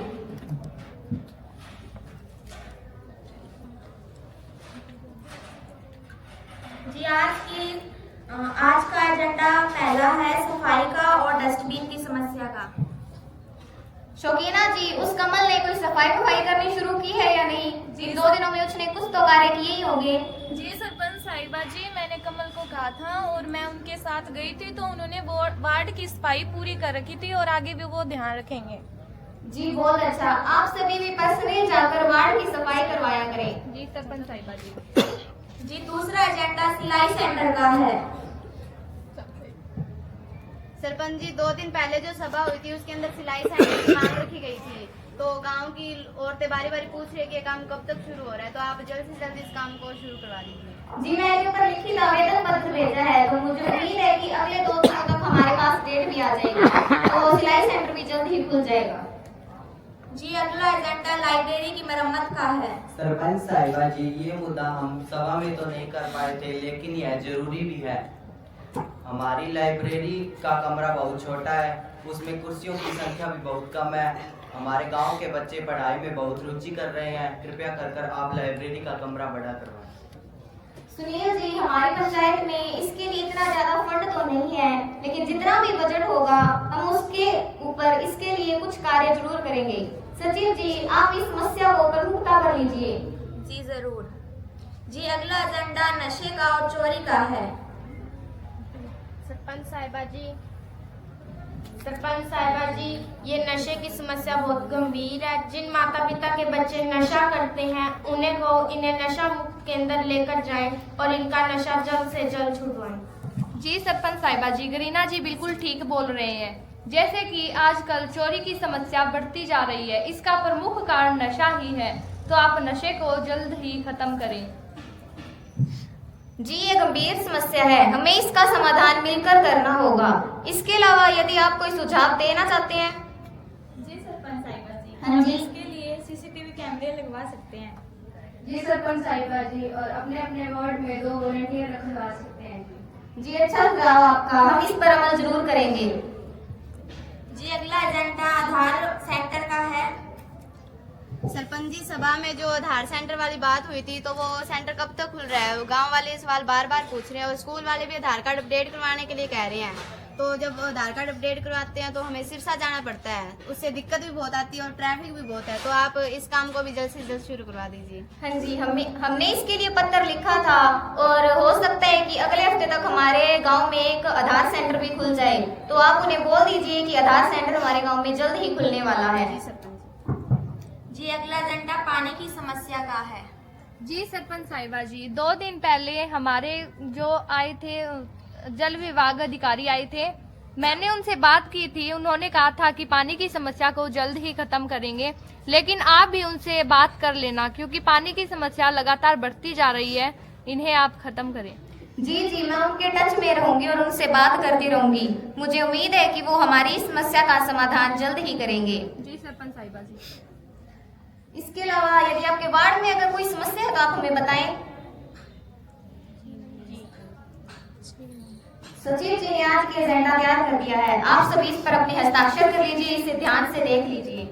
जी आज का एजेंडा पहला है सफाई का और डस्टबिन की समस्या का। शौकीना जी उस कमल ने कोई सफाई करनी शुरू की है या नहीं? जी 2 दिनों में उसने कुछ तो कार्य किए ही होंगे। जी सरपंच साहिबा जी, मैंने कमल को कहा था और मैं उनके साथ गई थी तो उन्होंने वार्ड की सफाई पूरी कर रखी थी और आगे भी वो ध्यान रखेंगे। जी बहुत अच्छा। आप सभी भी पर्सनली जाकर वार्ड की सफाई करवाया करें। जी सरपंच साहिबा जी। जी दूसरा एजेंडा सिलाई सेंटर का है। सरपंच जी 2 दिन पहले जो सभा हुई थी उसके अंदर सिलाई सेंटर की मांग रखी गई थी, तो गांव की औरतें बारी बारी पूछ रही है कि ये काम कब तक शुरू हो रहा है, तो आप जल्द से जल्द इस काम को शुरू करवा दीजिए। जी मैंने ऊपर लिखित आवेदन पत्र भेजा है, तो मुझे उम्मीद है कि अगले 2 दिनों तक हमारे पास डेट भी आ जाएगी, तो सिलाई सेंटर भी जल्द ही खुल जाएगा। जी अगला एजेंडा लाइब्रेरी की मरम्मत का है। सरपंच साहिबा जी, ये मुद्दा हम सभा में तो नहीं कर पाए थे, लेकिन यह जरूरी भी है। हमारी लाइब्रेरी का कमरा बहुत छोटा है, उसमें कुर्सियों की संख्या भी बहुत कम है। हमारे गांव के बच्चे पढ़ाई में बहुत रुचि कर रहे हैं, कृपया कर आप लाइब्रेरी का कमरा बड़ा करवाएं। सुनील जी, हमारी पंचायत में इसके लिए इतना ज्यादा फंड तो नहीं है, लेकिन जितना भी बजट होगा हम उसके ऊपर इसके लिए कुछ कार्य जरूर करेंगे। सचिव जी, आप इस समस्या को प्रमुखता पर लीजिए। जी जरूर। जी अगला एजेंडा नशे का और चोरी का है। सरपंच साहिबा जी। सरपंच साहिबा जी, ये नशे की समस्या बहुत गंभीर है। जिन माता पिता के बच्चे नशा करते हैं इन्हें नशा मुक्त केंद्र लेकर जाएं और इनका नशा जल्द से जल्द छुड़वाएं। जी सरपंच साहिबा जी, गरीना जी बिल्कुल ठीक बोल रहे हैं। जैसे कि आजकल चोरी की समस्या बढ़ती जा रही है, इसका प्रमुख कारण नशा ही है, तो आप नशे को जल्द ही खत्म करें। जी ये गंभीर समस्या है, हमें इसका समाधान मिलकर करना होगा। इसके अलावा यदि आप कोई सुझाव देना चाहते हैं। जी सरपंच साहिबा जी, हाँ जी। इसके लिए सीसीटीवी कैमरे लगवा सकते हैं। जी सरपंच साहिबा जी, और अपने अपने वार्ड में 2 वॉलंटियर रखवा सकते हैं। जी अच्छा सुझाव आपका, हम इस पर अमल जरूर करेंगे। जी अगला एजेंडा आधार सेंटर का है। सरपंच जी, सभा में जो आधार सेंटर वाली बात हुई थी, तो वो सेंटर कब तक खुल रहा है? गांव वाले सवाल बार बार पूछ रहे हैं और स्कूल वाले भी आधार कार्ड अपडेट करवाने के लिए कह रहे हैं। तो जब आधार कार्ड अपडेट करवाते हैं तो हमें सिरसा जाना पड़ता है, उससे दिक्कत भी बहुत आती है और ट्रैफिक भी बहुत है, तो आप इस काम को भी जल्द से जल्द शुरू करवा दीजिए। हाँ जी, हमने इसके लिए पत्र लिखा था और हो सकता है कि अगले हफ्ते तक हमारे गांव में एक आधार सेंटर भी खुल जाए, तो आप उन्हें बोल दीजिए कि आधार सेंटर हमारे गांव में जल्द ही खुलने वाला है। जी अगला एजेंडा पानी की समस्या का है। जी सरपंच साहिबा जी, 2 दिन पहले हमारे जो आए थे जल विभाग अधिकारी आए थे, मैंने उनसे बात की थी। उन्होंने कहा था कि पानी की समस्या को जल्द ही खत्म करेंगे, लेकिन आप भी उनसे बात कर लेना, क्योंकि पानी की समस्या लगातार बढ़ती जा रही है, इन्हें आप खत्म करें। जी मैं उनके टच में रहूंगी और उनसे बात करती रहूंगी। मुझे उम्मीद है कि वो हमारी इस समस्या का समाधान जल्द ही करेंगे। जी सरपंच साहिबा जी। इसके अलावा यदि आपके वार्ड में अगर कोई समस्या है तो आप हमें बताएं। सचिव जी ने आज के एजेंडा तैयार कर दिया है, आप सभी इस पर अपने हस्ताक्षर कर लीजिए, इसे ध्यान से देख लीजिए।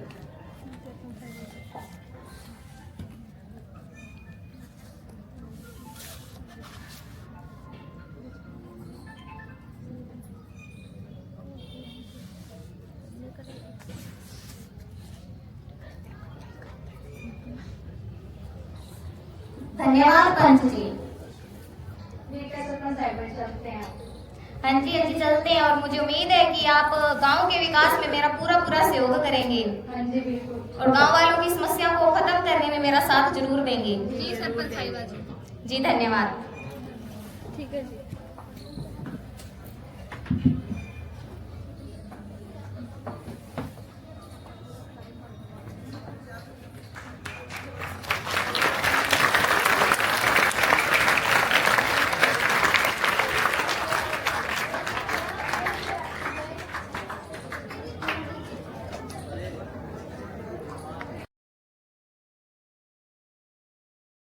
धन्यवाद पंच जी। सरपंच साहिबा जी, चलते हैं। हाँ जी चलते हैं, और मुझे उम्मीद है कि आप गांव के विकास में मेरा पूरा सहयोग करेंगे। हाँ जी बिल्कुल। और गांव वालों की समस्या को खत्म करने में मेरा साथ जरूर देंगे। जी सरपंच साहिबा जी। जी धन्यवाद। ठीक है जी।